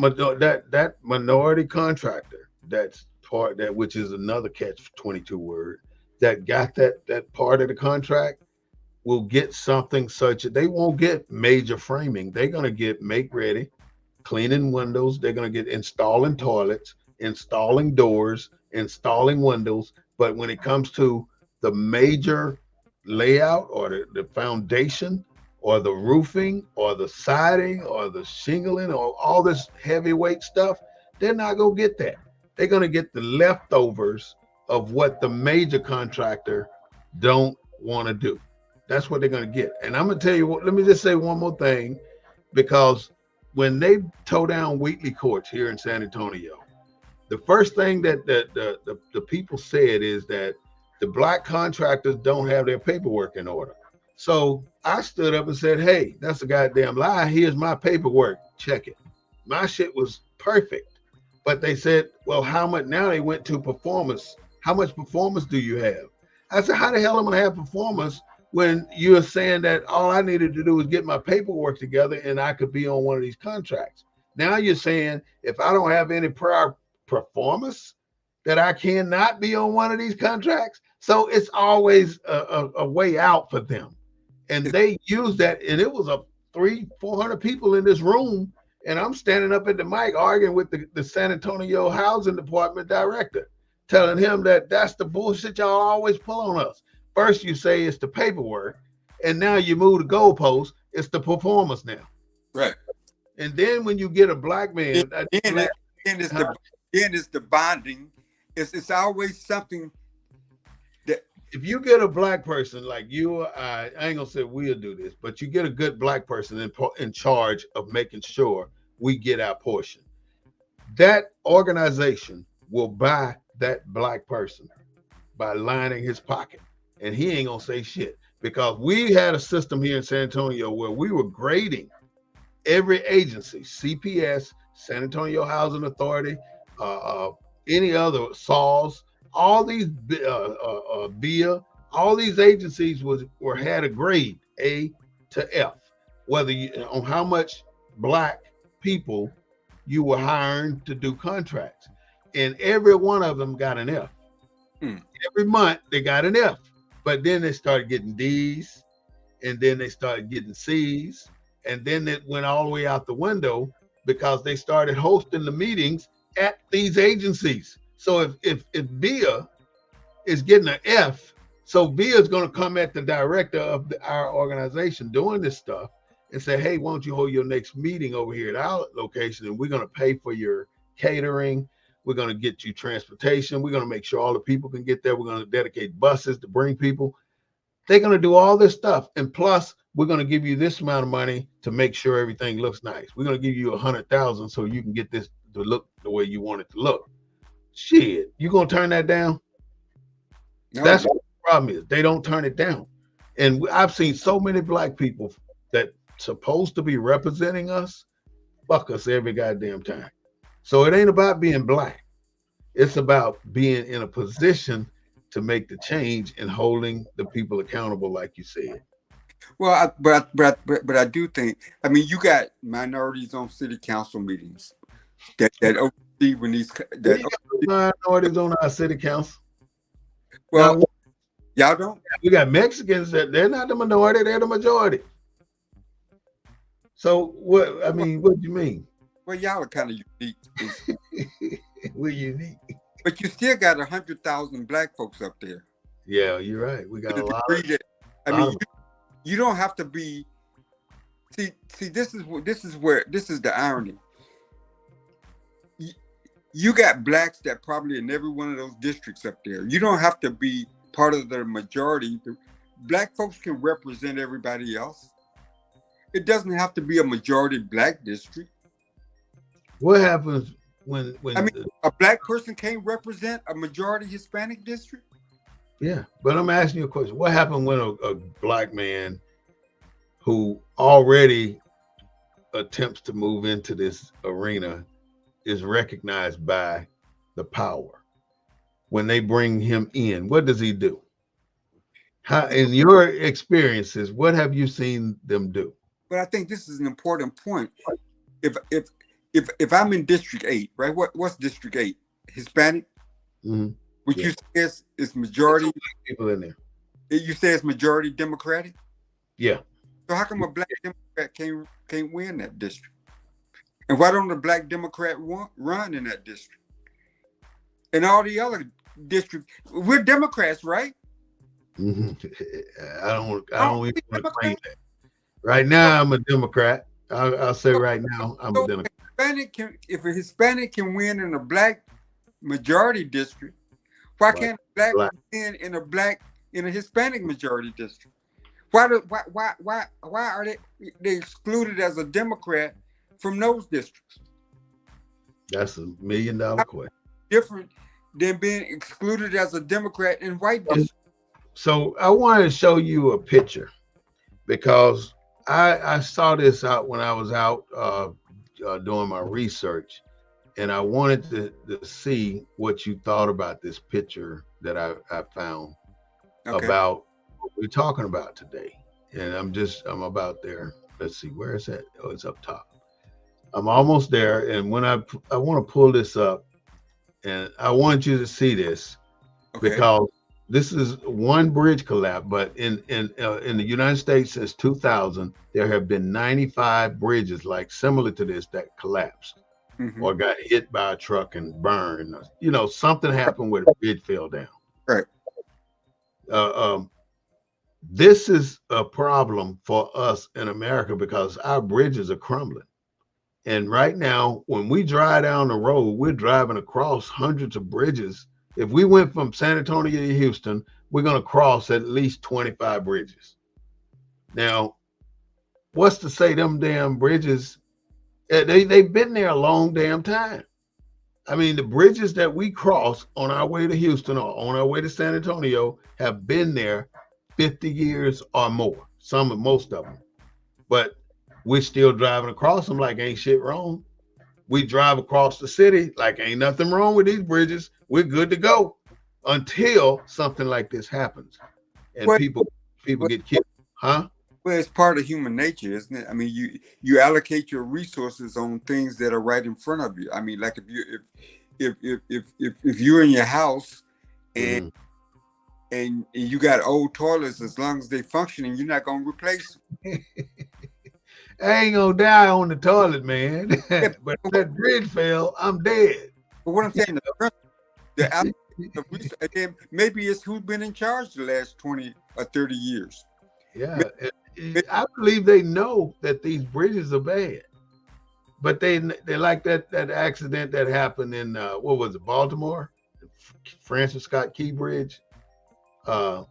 minority contractor, that's part that which is another catch-22 word, that got that part of the contract will get something such that they won't get major framing. They're gonna get make ready, cleaning windows, they're gonna get installing toilets, installing doors, installing windows. But when it comes to the major layout or the foundation or the roofing or the siding or the shingling or all this heavyweight stuff, they're not going to get that. They're going to get the leftovers of what the major contractor don't want to do. That's what they're going to get. And I'm going to tell you what, let me just say one more thing, because when they tore down Wheatley Courts here in San Antonio, the first thing that the people said is that the black contractors don't have their paperwork in order. So I stood up and said, hey, that's a goddamn lie. Here's my paperwork. Check it. My shit was perfect. But they said, well, how much? Now they went to performance. How much performance do you have? I said, how the hell am I going to have performance when you're saying that all I needed to do was get my paperwork together and I could be on one of these contracts? Now you're saying if I don't have any prior performance that I cannot be on one of these contracts. So it's always a way out for them. And they use that. And it was 400 people in this room. And I'm standing up at the mic arguing with the San Antonio Housing Department director, telling him that that's the bullshit y'all always pull on us. First you say it's the paperwork, and now you move the goalpost, it's the performance now. Right. And then when you get a black man, then it's the bonding. It's always something that if you get a black person like you or I ain't gonna say we'll do this, but you get a good black person in charge of making sure we get our portion. That organization will buy that black person by lining his pocket, and he ain't gonna say shit, because we had a system here in San Antonio where we were grading every agency, CPS, San Antonio Housing Authority, any other SAWS, all these BIA, all these agencies had a grade A to F, whether on how much black people you were hiring to do contracts, and every one of them got an F. Every month they got an F, but then they started getting D's, and then they started getting C's, and then it went all the way out the window because they started hosting the meetings at these agencies. So if BIA is getting an F, so BIA is going to come at the director of our organization doing this stuff and say, hey, why don't you hold your next meeting over here at our location, and we're going to pay for your catering. We're going to get you transportation. We're going to make sure all the people can get there. We're going to dedicate buses to bring people. They're going to do all this stuff. And plus, we're going to give you this amount of money to make sure everything looks nice. We're going to give you 100,000 so you can get this to look the way you want it to look. Shit, you going to turn that down? No, that's what the problem is. They don't turn it down. And I've seen so many black people that supposed to be representing us fuck us every goddamn time. So it ain't about being black. It's about being in a position to make the change and holding the people accountable, like you said. Well, but I do think, I mean, you got minorities on city council meetings that oversee when these minorities on our city council. Well, Y'all don't? We got Mexicans that they're not the minority, they're the majority. So what? I mean, what do you mean? Well, y'all are kind of unique. We're unique. But you still got 100,000 black folks up there. Yeah, you're right. We got To a the lot. degree that, I lot mean, of you don't have to be. See, this is the irony. You got blacks that probably in every one of those districts up there. You don't have to be part of the majority. Black folks can represent everybody else. It doesn't have to be a majority black district. What happens when I mean, a black person can't represent a majority Hispanic district? Yeah, but I'm asking you a question. What happened when a black man who already attempts to move into this arena is recognized by the power? When they bring him in, what does he do? How, in your experiences, what have you seen them do? But I think this is an important point. If I'm in District 8, right? What's District 8? Hispanic? Mm-hmm. Which you say is majority people in there. You say it's majority Democratic? Yeah. So how come a black Democrat can't win that district? And why don't a black Democrat run in that district? And all the other districts, we're Democrats, right? Mm-hmm. I don't even want to claim that. Right now, I'm a Democrat. I'll say right now, I'm a Democrat. If a Hispanic can win in a black majority district, why can't a black win in a Hispanic majority district? Why are they excluded as a Democrat from those districts? That's $1 million question. Different than being excluded as a Democrat in white districts. So I wanted to show you a picture because I saw this out when I was out doing my research, and I wanted to see what you thought about this picture that I found about what we're talking about today. And I'm about there. Let's see, where is that? Oh, it's up top. I'm almost there. And when I want to pull this up, and I want you to see this because this is one bridge collapse, but in the United States since 2000, there have been 95 bridges like similar to this that collapsed or got hit by a truck and burned. You know, something happened where the bridge fell down. Right. This is a problem for us in America because our bridges are crumbling. And right now, when we drive down the road, we're driving across hundreds of bridges. If we went from San Antonio to Houston, we're going to cross at least 25 bridges. Now, what's to say them damn bridges, they've been there a long damn time. I mean, the bridges that we cross on our way to Houston or on our way to San Antonio have been there 50 years or more, most of them. But we're still driving across them like ain't shit wrong. We drive across the city like ain't nothing wrong with these bridges. We're good to go until something like this happens. And people get killed. Huh? Well, it's part of human nature, isn't it? I mean, you allocate your resources on things that are right in front of you. I mean, like if you're in your house and you got old toilets, as long as they functioning, you're not gonna replace them. I ain't gonna die on the toilet, man. But if that bridge fell, I'm dead. But what I'm saying, maybe it's who's been in charge the last 20 or 30 years. Yeah, I believe they know that these bridges are bad, but they like that accident that happened in what was it, Baltimore, Francis Scott Key Bridge, that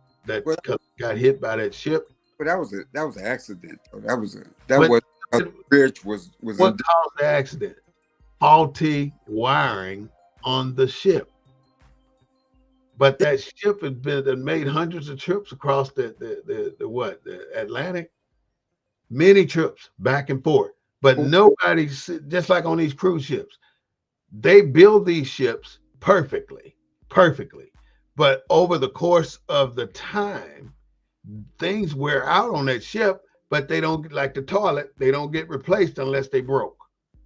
got hit by that ship. But that was an accident. The bridge was. What caused the accident? Faulty wiring on the ship. But that ship had made hundreds of trips across the Atlantic, many trips back and forth. But nobody, just like on these cruise ships, they build these ships perfectly. But over the course of the time, things wear out on that ship, but they don't, like the toilet, they don't get replaced unless they broke.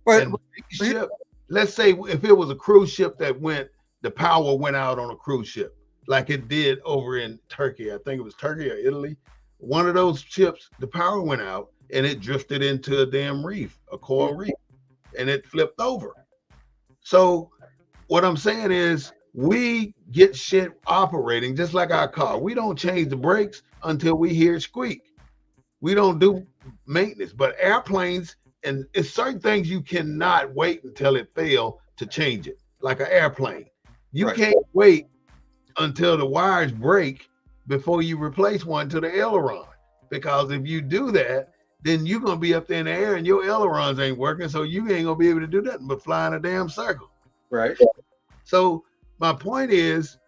Let's say if it was a cruise ship that the power went out on a cruise ship. like it did over in Turkey. I think it was Turkey or Italy. One of those ships, the power went out and it drifted into a damn reef, a coral reef, and it flipped over. So what I'm saying is we get shit operating just like our car. We don't change the brakes until we hear it squeak. We don't do maintenance, but airplanes and it's certain things you cannot wait until it fail to change it. Like an airplane, you Right. can't wait until the wires break before you replace one to the aileron. Because if you do that, then you're gonna be up there in the air and your ailerons ain't working, so you ain't gonna be able to do nothing but fly in a damn circle. Right. So my point is,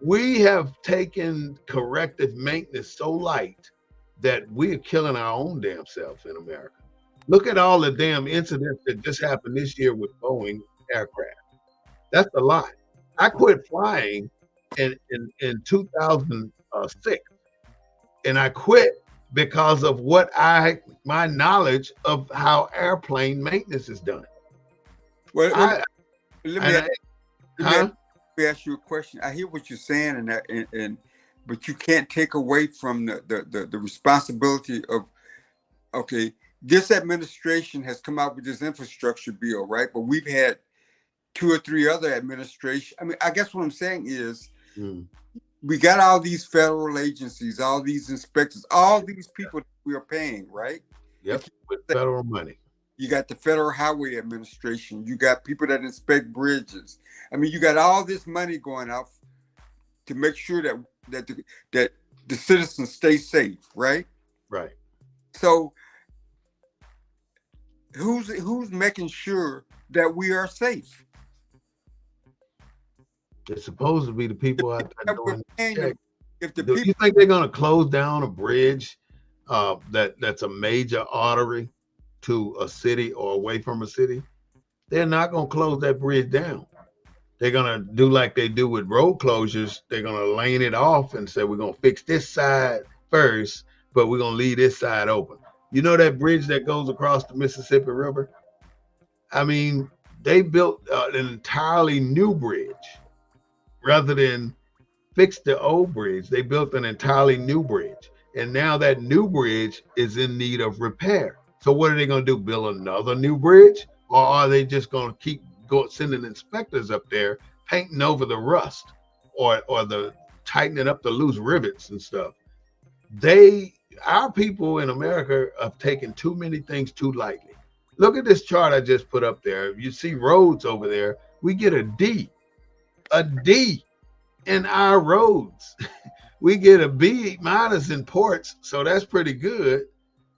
we have taken corrective maintenance so light that we're killing our own damn selves in America. Look at all the damn incidents that just happened this year with Boeing aircraft. That's a lot. I quit flying in 2006, and I quit because of my knowledge of how airplane maintenance is done. Well, I, let me and let I me huh? ask you a question. I hear what you're saying, and but you can't take away from the responsibility of, okay, this administration has come out with this infrastructure bill, right? But we've had two or three other administrations. I mean, I guess what I'm saying is Mm, we got all these federal agencies, all these inspectors, all these people that we are paying, right? yep, with federal money. You got the Federal Highway Administration. You got people that inspect bridges. I mean, you got all this money going out to make sure that the citizens stay safe, right? Right. So who's making sure that we are safe? It's supposed to be the people out there That we're doing the paying check. them. If the Do people, you think they're going to close down a bridge that's a major artery to a city or away from a city? They're not going to close that bridge down. They're going to do like they do with road closures. They're going to lane it off and say, we're going to fix this side first, but we're going to leave this side open. You know that bridge that goes across the Mississippi River? I mean, they built an entirely new bridge rather than fix the old bridge. They built an entirely new bridge. And now that new bridge is in need of repair. So what are they going to do? Build another new bridge? Or are they just going to keep sending inspectors up there painting over the rust or the tightening up the loose rivets and stuff? Our people in America have taken too many things too lightly. Look at this chart I just put up there. If you see roads over there, we get a D in our roads. We get a B minus in ports, so that's pretty good.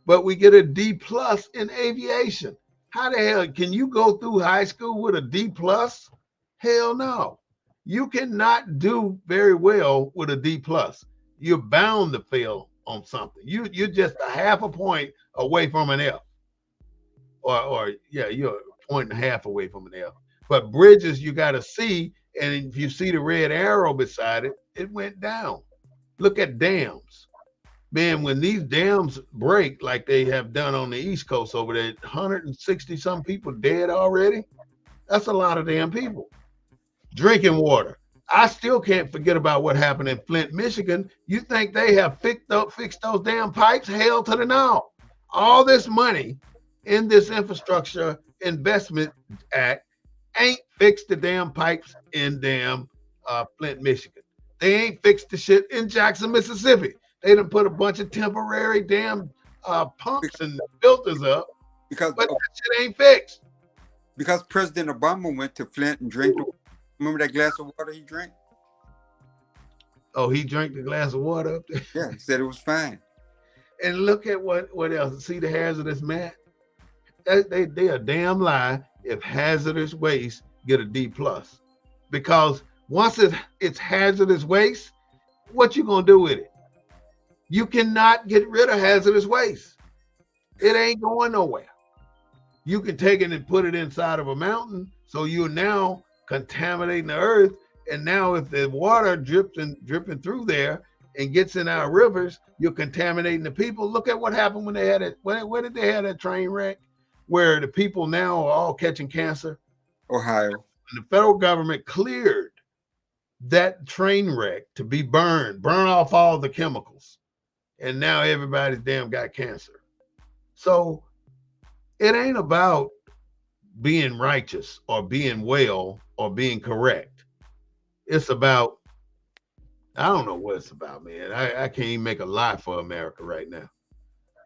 But we get a D plus in aviation. How the hell can you go through high school with a D plus? Hell no. You cannot do very well with a D plus. You're bound to fail on something. You're just a half a point away from an F. Or yeah, you're a point and a half away from an F. But bridges you got to see, and if you see the red arrow beside it, it went down. Look at dams. Man, when these dams break like they have done on the East Coast over there, 160 some people dead already. That's a lot of damn people. Drinking water. I still can't forget about what happened in Flint, Michigan. You think they have fixed those damn pipes? Hell to the no. All this money in this infrastructure investment act ain't fixed the damn pipes in damn Flint, Michigan. They ain't fixed the shit in Jackson, Mississippi. They done put a bunch of temporary damn pumps and filters up, because but that shit ain't fixed. because President Obama went to Flint and drank. Remember that glass of water he drank? Oh, he drank the glass of water up there. Yeah, he said it was fine. And look at what else. See the hazardous mat? They a damn lie if hazardous waste get a D plus. Because once it's hazardous waste, what you gonna do with it? You cannot get rid of hazardous waste. It ain't going nowhere. You can take it and put it inside of a mountain, so you're now contaminating the earth. And now if the water dripping through there and gets in our rivers, you're contaminating the people. Look at what happened when they had it. Where did they have that train wreck? Where the people now are all catching cancer? Ohio. And the federal government cleared that train wreck to be burned, burn off all the chemicals, and now everybody's damn got cancer. So it ain't about being righteous or being well or being correct. It's about, I don't know what it's about, man. I can't even make a lie for America right now.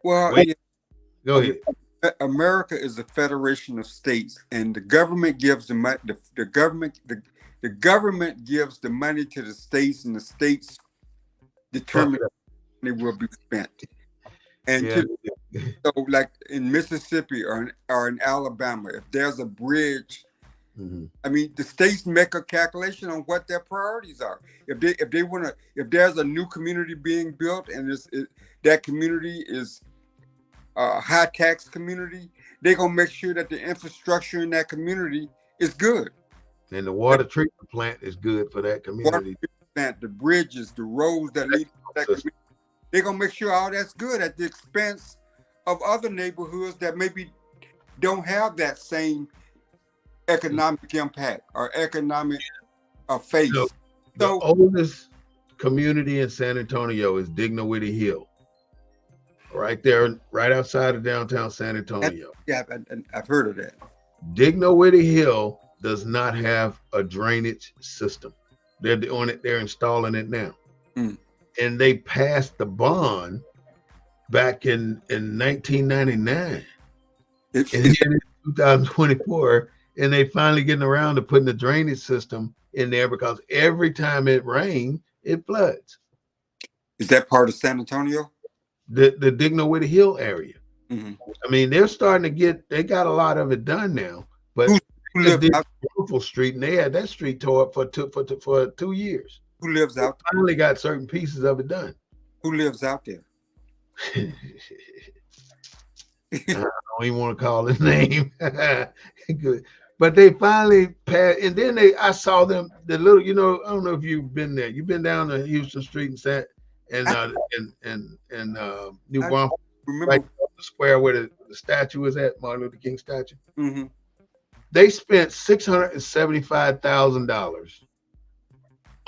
Well, Wait, yeah, go ahead. America is a federation of states, and the government gives the money. The government gives the money to the states, and the states determine how it will be spent. And Yeah. so, like in Mississippi or in Alabama, if there's a bridge, I mean, the states make a calculation on what their priorities are. If they want to, if there's a new community being built and that community is a high tax community, they're gonna make sure that the infrastructure in that community is good. And the water treatment plant is good for that community. Plant, the bridges, the roads that lead to that community, they're gonna make sure all that's good at the expense of other neighborhoods that maybe don't have that same economic impact or economic face. So the oldest community in San Antonio is Dignowity Hill. Right there, right outside of downtown San Antonio. Yeah, I've heard of that. Dignowity Hill does not have a drainage system. They're on it. They're installing it now, and they passed the bond back in 1999. And here it is 2024, and they finally getting around to putting the drainage system in there because every time it rains, it floods. Is that part of San Antonio? The Dignowity Hill area. I mean, they're starting to get. They got a lot of it done now, but who lives out beautiful street, and they had that street tore up for 2 years. Who lives out there? Finally got certain pieces of it done. Who lives out there? I don't even want to call his name. Good. But they finally passed, and then I saw them, the little, I don't know if you've been there. You've been down to Houston Street and New Braunfels, right the square where the statue is at, Martin Luther King statue. They spent $675,000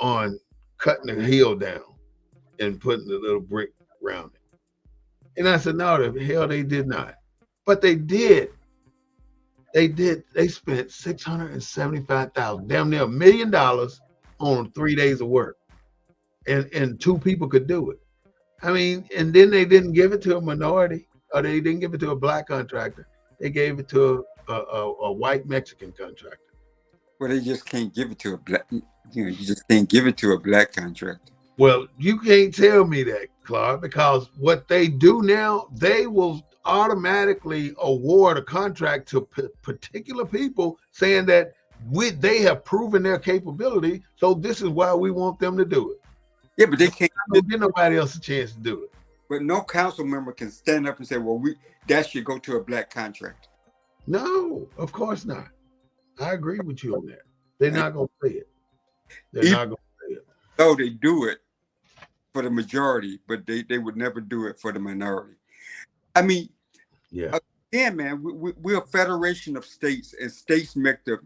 on cutting the hill down and putting the little brick around it. And I said, no, the hell they did not. But they did. They spent $675,000, damn near $1 million on 3 days of work. And 2 people could do it. I mean, and then they didn't give it to a minority, or they didn't give it to a black contractor. They gave it to a white Mexican contractor. Well, they just can't give it to a black. You just can't give it to a black contractor. Well, you can't tell me that, Claude, because what they do now, they will automatically award a contract to particular people, saying that they have proven their capability, so this is why we want them to do it. Yeah, but they can't give nobody else a chance to do it. But no council member can stand up and say, well, that should go to a black contractor. No, of course not. I agree with you on that. They're not going to say it. They're not going to say it. So they do it for the majority, but they would never do it for the minority. I mean, again, man, we're a federation of states, and states make the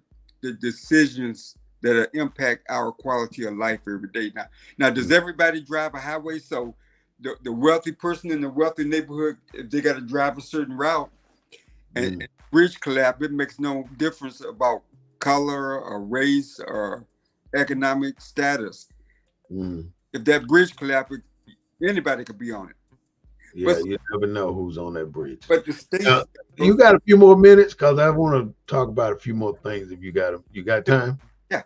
decisions that impact our quality of life every day. Now, does everybody drive a highway? So the wealthy person in the wealthy neighborhood, if they got to drive a certain route, and bridge collapse, it makes no difference about color or race or economic status. If that bridge collapse, anybody could be on it. Yeah, you never know who's on that bridge. But the state, you got a few more minutes because I want to talk about a few more things. If you got time. Yeah.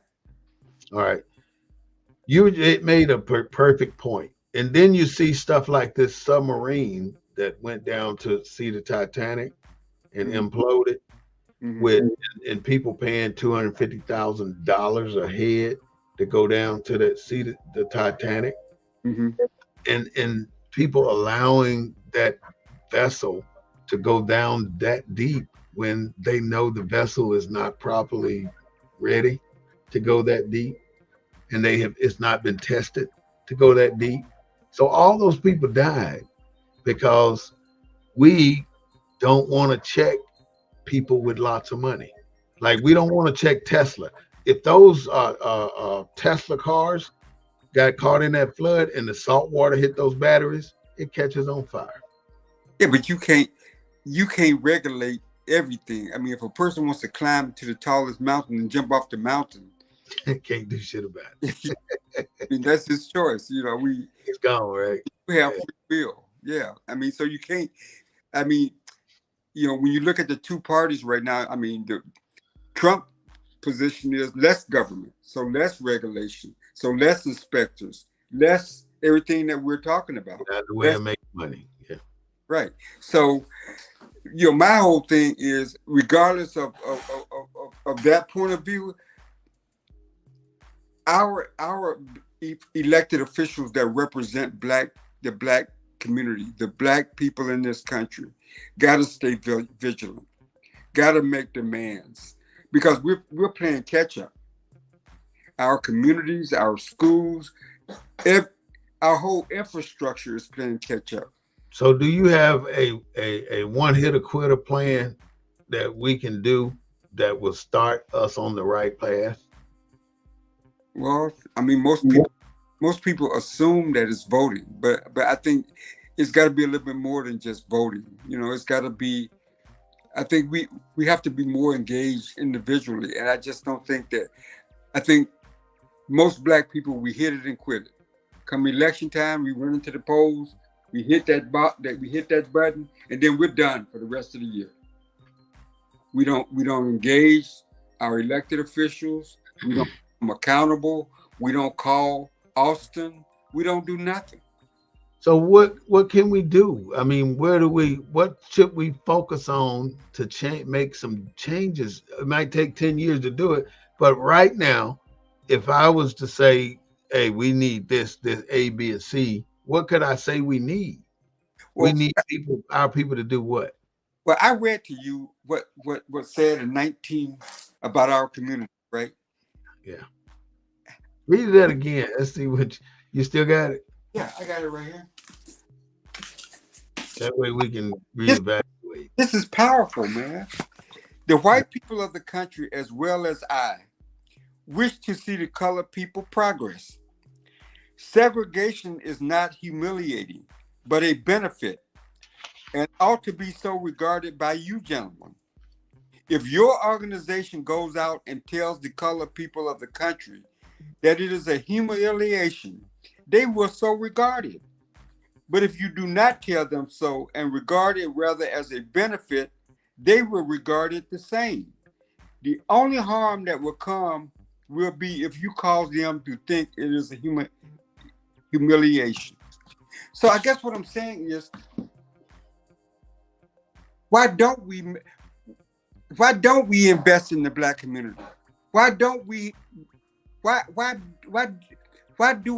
All right. It made a perfect point. And then you see stuff like this submarine that went down to see the Titanic and imploded, and people paying $250,000 a head to go down to see the Titanic, and people allowing that vessel to go down that deep when they know the vessel is not properly ready to go that deep, and it's not been tested to go that deep. So all those people died because we don't want to check people with lots of money. Like, we don't want to check Tesla. if those Tesla cars got caught in that flood and the salt water hit those batteries, it catches on fire. Yeah, but you can't regulate everything. I mean, if a person wants to climb to the tallest mountain and jump off the mountain, Can't do shit about it. I mean, that's his choice. It's gone, right? We have free will. Yeah. I mean, so you can't. I mean, when you look at the two parties right now, I mean, the Trump position is less government, so less regulation, so less inspectors, less everything that we're talking about. That's the way to make money. Yeah. Right. So, my whole thing is, regardless of that point of view, our elected officials that represent the black community, the black people in this country, got to stay vigilant, got to make demands, because we're playing catch up. Our communities, our schools, our whole infrastructure is playing catch up. So do you have a one hitter quitter plan that we can do that will start us on the right path? Well, I mean, most people assume that it's voting, but I think it's got to be a little bit more than just voting. It's got to be. I think we have to be more engaged individually, and I just don't think that. I think most black people, we hit it and quit it. Come election time, we run into the polls, we hit that button, and then we're done for the rest of the year. We don't engage our elected officials. We don't make them accountable. We don't call Austin. We don't do nothing. So what can we do? I mean, what should we focus on to make some changes? It might take 10 years to do it, but right now, if I was to say, hey, we need this A, B, and C, what could I say we need? Well, we need our people to do what? Well, I read to you what said in 19 about our community, right? Yeah. Read that again. Let's see what you still got it. Yeah, I got it right here. That way we can reevaluate. This is powerful, man. The white people of the country, as well as I, wish to see the colored people progress. Segregation is not humiliating, but a benefit, and ought to be so regarded by you, gentlemen. If your organization goes out and tells the colored people of the country that it is a humiliation, they will so regard it. But if you do not tell them so and regard it rather as a benefit, they will regard it the same. The only harm that will come will be if you cause them to think it is a humiliation. So I guess what I'm saying is, why don't we invest in the black community? Why do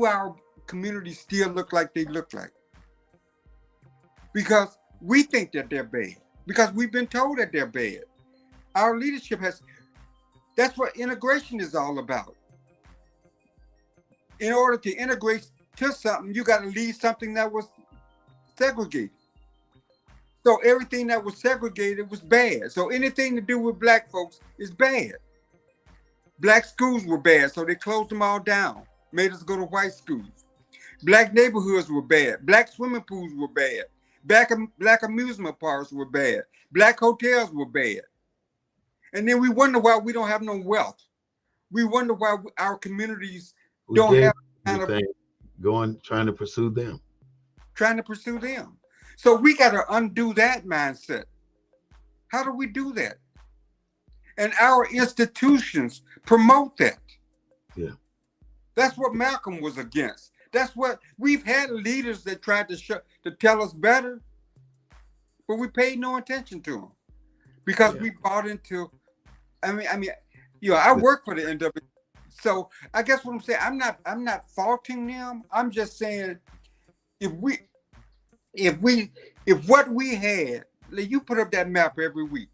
our communities still look like they look like? Because we think that they're bad. Because we've been told that they're bad. Our leadership that's what integration is all about. In order to integrate to something, you got to leave something that was segregated. So everything that was segregated was bad. So anything to do with black folks is bad. Black schools were bad, so they closed them all down, made us go to white schools. Black neighborhoods were bad. Black swimming pools were bad. Black amusement parks were bad. Black hotels were bad. And then we wonder why we don't have no wealth. We wonder why our communities don't have kind of trying to pursue them. So we got to undo that mindset. How do we do that? And our institutions promote that. Yeah. That's what Malcolm was against. That's what we've had leaders that tried to tell us better, but we paid no attention to them because we bought into. I work for the NWA, so I guess what I'm saying, I'm not faulting them. I'm just saying, if what we had, you put up that map every week.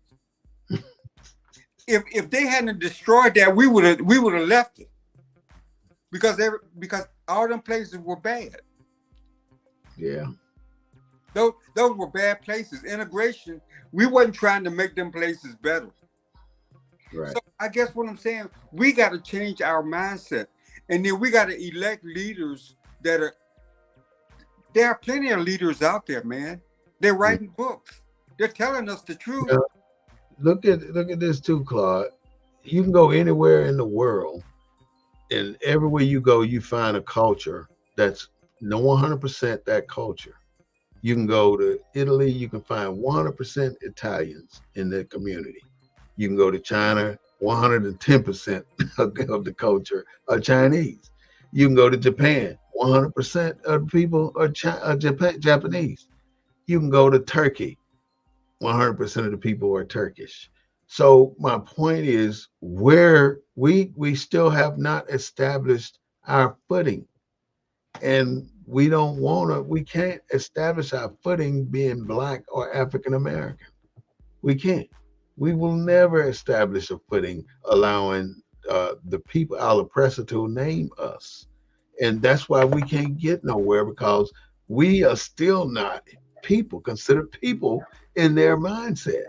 If they hadn't destroyed that, we would have left it because all them places were bad. Yeah. Those were bad places. Integration, we wasn't trying to make them places better. Right. So I guess what I'm saying, we got to change our mindset, and then we got to elect leaders that are. There are plenty of leaders out there, man. They're writing books. They're telling us the truth. Yeah. Look at this too, Claude. You can go anywhere in the world, and everywhere you go, you find a culture that's no 100% that culture. You can go to Italy, you can find 100% Italians in that community. You can go to China, 110% of the culture are Chinese. You can go to Japan, 100% of the people are Japanese. You can go to Turkey, 100% of the people are Turkish. So my point is, where we still have not established our footing, and we can't establish our footing being black or African American. We can't. We will never establish a footing allowing the people, our oppressor, to name us. And that's why we can't get nowhere, because we are still not people, considered people in their mindset.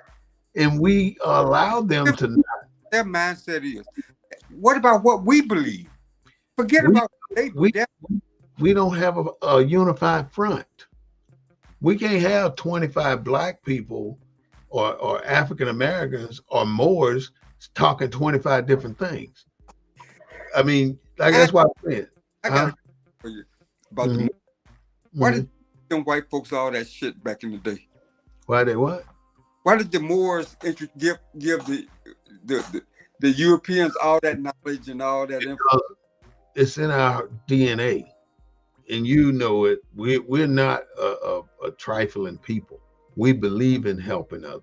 And we allow them to not. Their mindset is. What about what we believe? Forget We, about they. we, we don't have a unified front. We can't have 25 black people or African Americans or Moors talking 25 different things. I mean, like I, that's why I'm saying. I got a question for you about Mhm, why mhm. did them white folks all that shit back in the day? Why they what? Why did the Moors give the Europeans all that knowledge and all that information? Because it's in our DNA, and you know it. We're not a trifling people. We believe in helping others,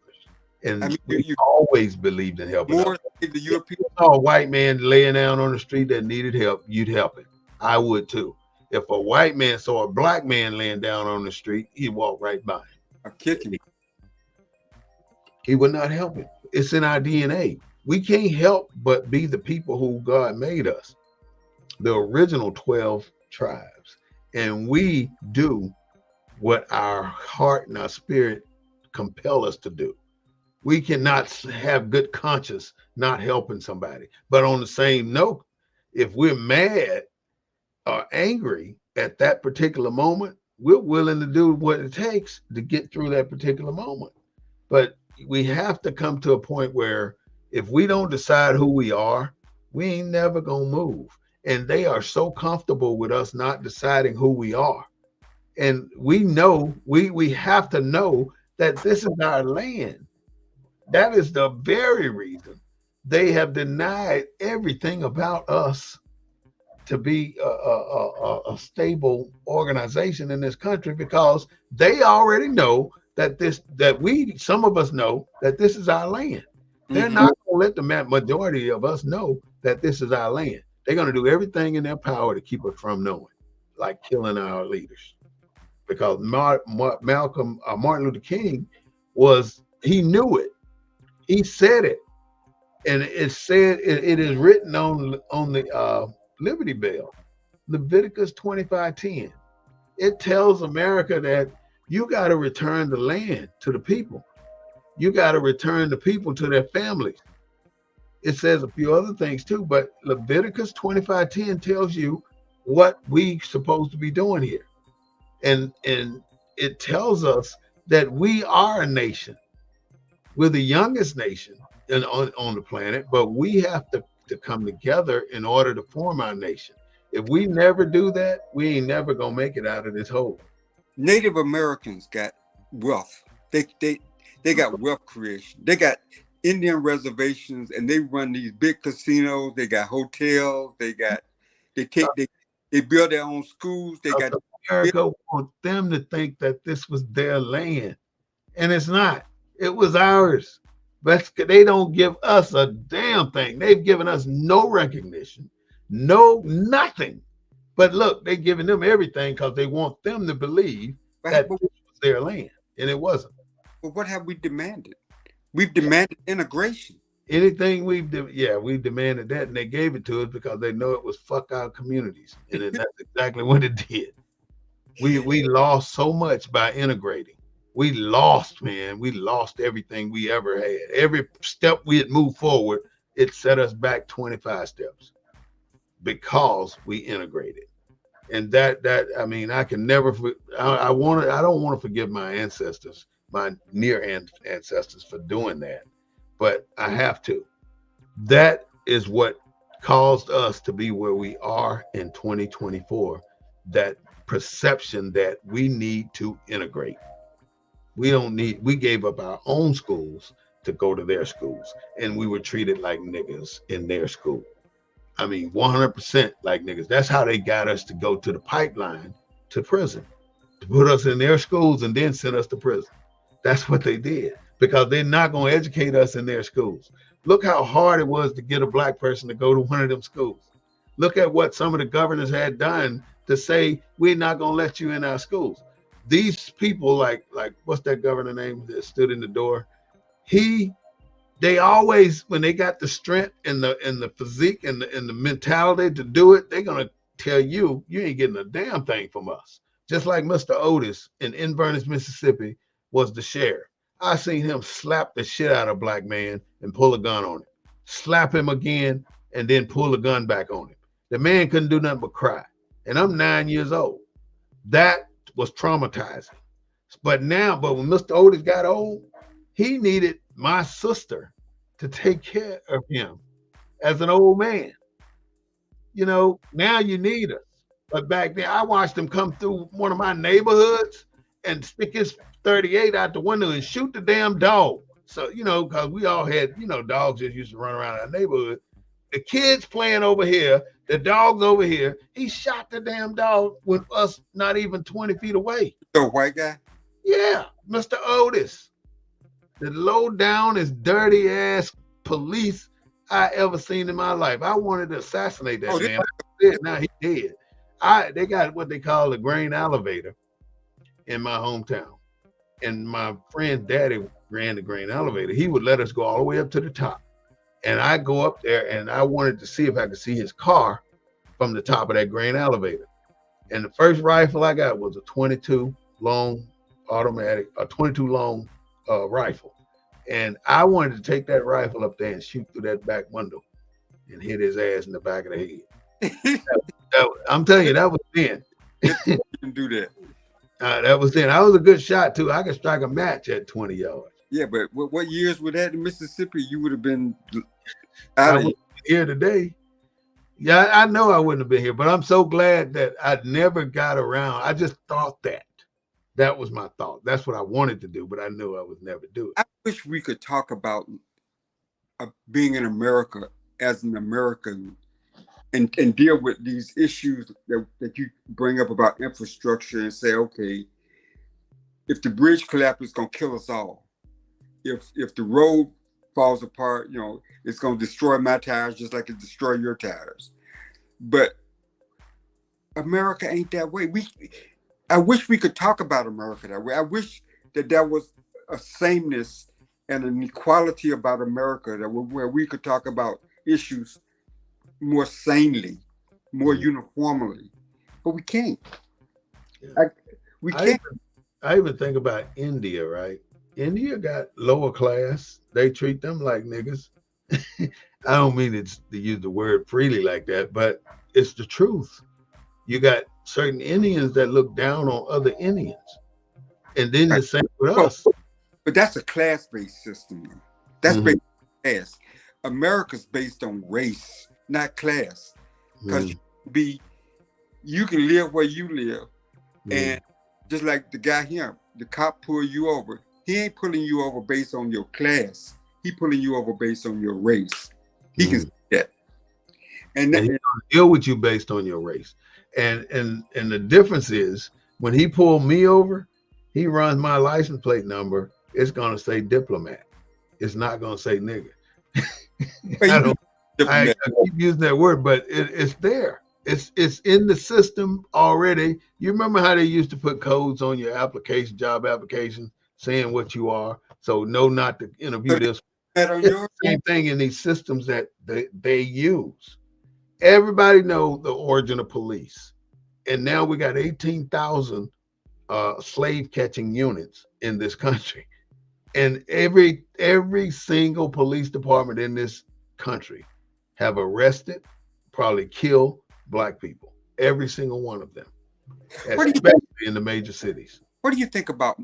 I and mean, we you always believed in helping others. Moors gave the If Europeans. you saw a white man laying down on the street that needed help, you'd help him. I would too. If a white man saw a black man laying down on the street, he'd walk right by A kicking. him. He would not help him. It's in our DNA. We can't help but be the people who God made us, the original 12 tribes. And we do what our heart and our spirit compel us to do. We cannot have good conscience not helping somebody. But on the same note, if we're mad or angry at that particular moment, we're willing to do what it takes to get through that particular moment. But we have to come to a point where if we don't decide who we are, we ain't never gonna move. And they are so comfortable with us not deciding who we are. And we know we have to know that this is our land. That is the very reason they have denied everything about us to be a stable organization in this country, because they already know that we, some of us know that this is our land. They're Mm-hmm. not going to let the majority of us know that this is our land. They're going to do everything in their power to keep us from knowing, like killing our leaders. Because Martin Luther King he knew it. He said it, and it is written on the Liberty Bell, Leviticus 25:10. It tells America that you got to return the land to the people. You got to return the people to their families. It says a few other things too, but Leviticus 25:10 tells you what we supposed to be doing here. And it tells us that we are a nation. We're the youngest nation on the planet, but we have to come together in order to form our nation. If we never do that, we ain't never gonna make it out of this hole. Native Americans got wealth. They got wealth creation. They got Indian reservations, and they run these big casinos. They got hotels. They take they build their own schools. They got America wants them to think that this was their land, and it's not. It was ours. But they don't give us a damn thing. They've given us no recognition, no nothing. But look, they're giving them everything because they want them to believe that but, this was their land, and it wasn't. but what have we demanded? We've demanded integration. Anything we've demanded that, and they gave it to us because they know it was fuck our communities, and that's exactly what it did. We lost so much by integrating. We lost, man. We lost everything we ever had. Every step we had moved forward, It set us back 25 steps because we integrated. And that I mean, I can never. I want to. I don't want to forgive my ancestors, my near ancestors, for doing that, but I have to. That is what caused us to be where we are in 2024. That perception that we need to integrate. We don't need. We gave up our own schools to go to their schools, and we were treated like niggas in their school. I mean, 100% like niggas. That's how they got us to go to the pipeline to prison, to put us in their schools and then send us to prison. That's what they did because they're not going to educate us in their schools. Look how hard it was to get a black person to go to one of them schools. Look at what some of the governors had done to say, we're not going to let you in our schools. These people, like what's that governor name that stood in the door? He they always, when they got the strength and the physique and the mentality to do it, they're gonna tell you you ain't getting a damn thing from us. Just like Mr. Otis in Inverness, Mississippi, was the sheriff. I seen him slap the shit out of a black man and pull a gun on him, slap him again, and then pull a gun back on him. The man couldn't do nothing but cry. And I'm 9 years old. That was traumatizing. But when Mr. Otis got old, he needed my sister to take care of him as an old man. You know, now you need us. But back then, I watched him come through one of my neighborhoods and stick his 38 out the window and shoot the damn dog. So, because we all had, dogs just used to run around our neighborhood. The kids playing over here, the dog's over here. He shot the damn dog with us not even 20 feet away. The white guy? Yeah, Mr. Otis. The low down is dirty ass police I ever seen in my life. I wanted to assassinate that man. Now he dead. They got what they call the grain elevator in my hometown. And my friend's daddy ran the grain elevator. He would let us go all the way up to the top. And I go up there and I wanted to see if I could see his car from the top of that grain elevator. And the first rifle I got was a 22 long automatic, a 22 long rifle. And I wanted to take that rifle up there and shoot through that back window and hit his ass in the back of the head. I'm telling you, that was then. You can do that. That was then. I was a good shot too. I could strike a match at 20 yards. Yeah, but what years were that in Mississippi? You would have been out of here today. Yeah, I know I wouldn't have been here, but I'm so glad that I never got around. I just thought that was my thought. That's what I wanted to do, but I knew I would never do it. I wish we could talk about being in America as an American and deal with these issues that you bring up about infrastructure and say, okay, if the bridge collapses, it's going to kill us all. If the road falls apart, it's going to destroy my tires just like it destroyed your tires. But America ain't that way. I wish we could talk about America that way. I wish that there was a sameness and an equality about America where we could talk about issues more sanely, more uniformly. But we can't. Yeah. We can't. I even think about India, right? India got lower class. They treat them like niggas. I don't mean to use the word freely like that, but it's the truth. You got certain Indians that look down on other Indians. And then the same with us. But that's a class-based system. That's based on class. America's based on race, not class. Because you can live where you live. And just like the guy here, the cop pull you over. He ain't pulling you over based on your class. He pulling you over based on your race. He can see that. And he deal with you based on your race. And the difference is when he pulled me over, he runs my license plate number. It's gonna say diplomat. It's not gonna say nigga. I keep using that word, but it's there. It's in the system already. You remember how they used to put codes on your application, job application, saying what you are. So no, not to interview this. Same thing in these systems that they use. Everybody know the origin of police. And now we got 18,000 slave catching units in this country. And every single police department in this country have arrested, probably killed black people. Every single one of them, What do you especially in the major cities. What do you think about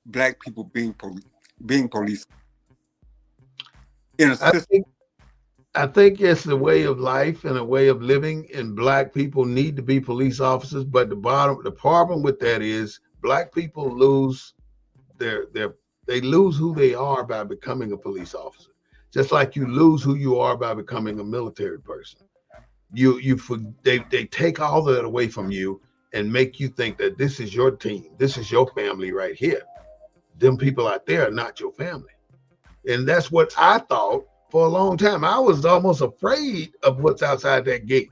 black people being police in a I system? think I think it's a way of life and a way of living, and black people need to be police officers. But the problem with that is black people lose their they lose who they are by becoming a police officer. Just like you lose who you are by becoming a military person. They take all of that away from you and make you think that this is your team, this is your family right here. Them people out there are not your family. And that's what I thought for a long time. I was almost afraid of what's outside that gate,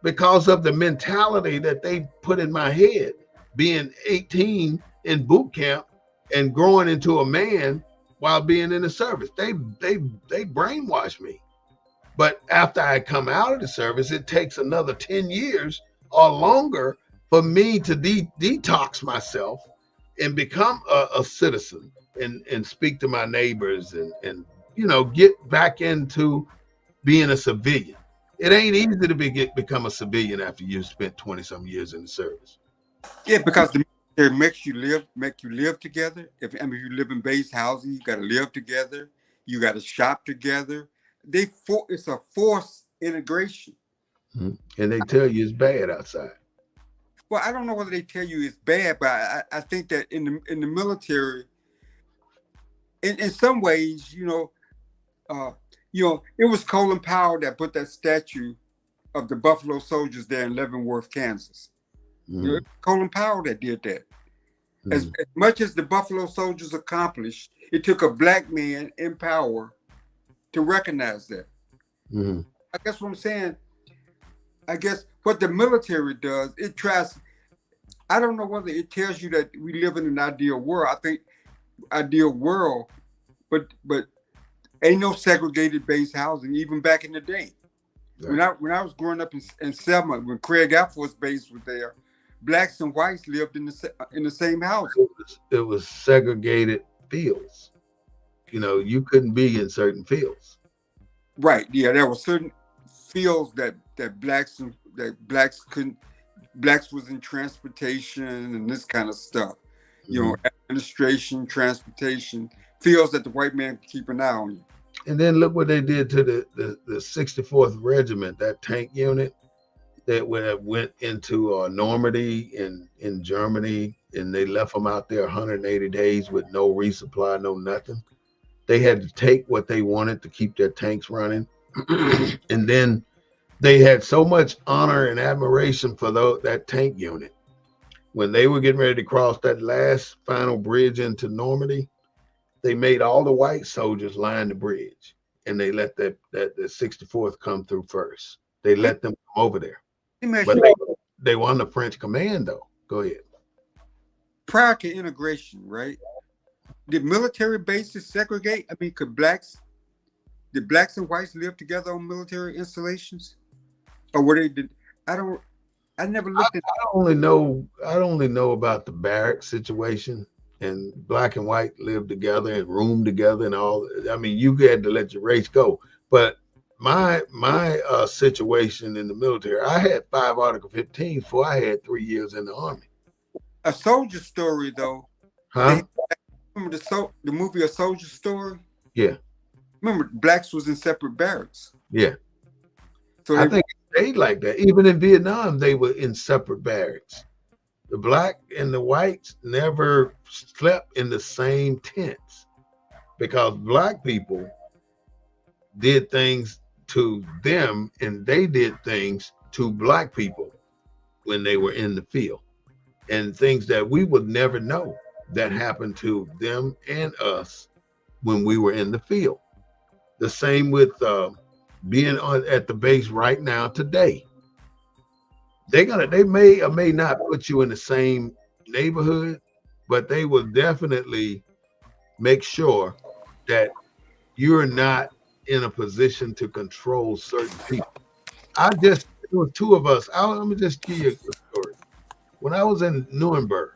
because of the mentality that they put in my head, being 18 in boot camp and growing into a man while being in the service. They brainwashed me. But after I come out of the service, it takes another 10 years or longer for me to detox myself and become a citizen and speak to my neighbors and get back into being a civilian. It ain't easy to become a civilian after you've spent 20 some years in the service. Yeah, because the military make you live together. If you live in base housing, you got to live together. You got to shop together. It's a forced integration. And they tell you it's bad outside. Well, I don't know whether they tell you it's bad, but I think that in the military, in some ways, it was Colin Powell that put that statue of the Buffalo Soldiers there in Leavenworth, Kansas. Colin Powell that did that. As much as the Buffalo Soldiers accomplished, it took a black man in power to recognize that. I guess what I'm saying, I guess what the military does, it tries, I don't know whether it tells you that we live in an ideal world. I think ideal world, but ain't no segregated base housing even back in the day. Right. When I was growing up in Selma, when Craig Air Force Base was there, blacks and whites lived in the same house. It was segregated fields. You couldn't be in certain fields. Right. Yeah, there were certain fields that blacks couldn't. Blacks was in transportation and this kind of stuff. Administration, transportation, fields that the white man could keep an eye on you. And then look what they did to the 64th Regiment, that tank unit that went into Normandy in Germany, and they left them out there 180 days with no resupply, no nothing. They had to take what they wanted to keep their tanks running. And then they had so much honor and admiration for that tank unit. When they were getting ready to cross that last final bridge into Normandy, they made all the white soldiers line the bridge, and they let the 64th come through first. They let them come over there. But they won the French command, though. Go ahead. Prior to integration, right? Did military bases segregate? I mean, did blacks and whites live together on military installations? Or were they? I never looked at. I only know about the barrack situation, and black and white lived together and roomed together and all. I mean, you had to let your race go. But my situation in the military, I had 5 Article 15 before I had 3 years in the Army. A Soldier Story, though. Huh? Remember the movie A Soldier Story? Yeah. Remember, blacks was in separate barracks. Yeah. So I think it stayed like that. Even in Vietnam, they were in separate barracks. The black and the whites never slept in the same tents because black people did things to them and they did things to black people when they were in the field, and things that we would never know that happened to them and us when we were in the field. The same with being at the base right now today. They may or may not put you in the same neighborhood, but they will definitely make sure that you're not in a position to control certain people. There was 2 of us. Let me just give you a story. When I was in Nuremberg,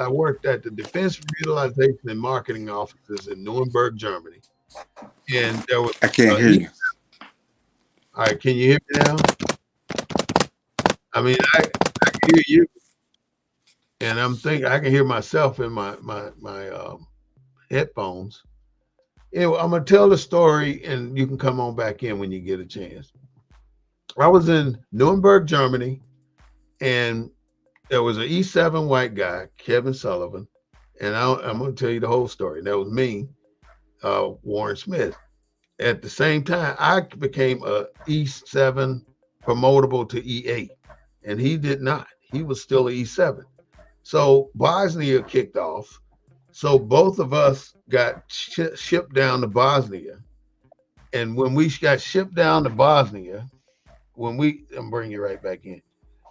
I worked at the Defense Utilization and Marketing Offices in Nuremberg, Germany. and there was I can't hear you. all right, can you hear me now? I mean, I can hear you, and I'm thinking I can hear myself in my headphones. Anyway, I'm gonna tell the story, and you can come on back in when you get a chance. I was in Nuremberg, Germany, and there was an E7 white guy, Kevin Sullivan, and I'm gonna tell you the whole story. That was me, Warren Smith. At the same time, I became a E7 promotable to E8, and he did not. He was still a E7. So Bosnia kicked off. So both of us got shipped down to Bosnia. And when we got shipped down to Bosnia, I'm bringing you right back in.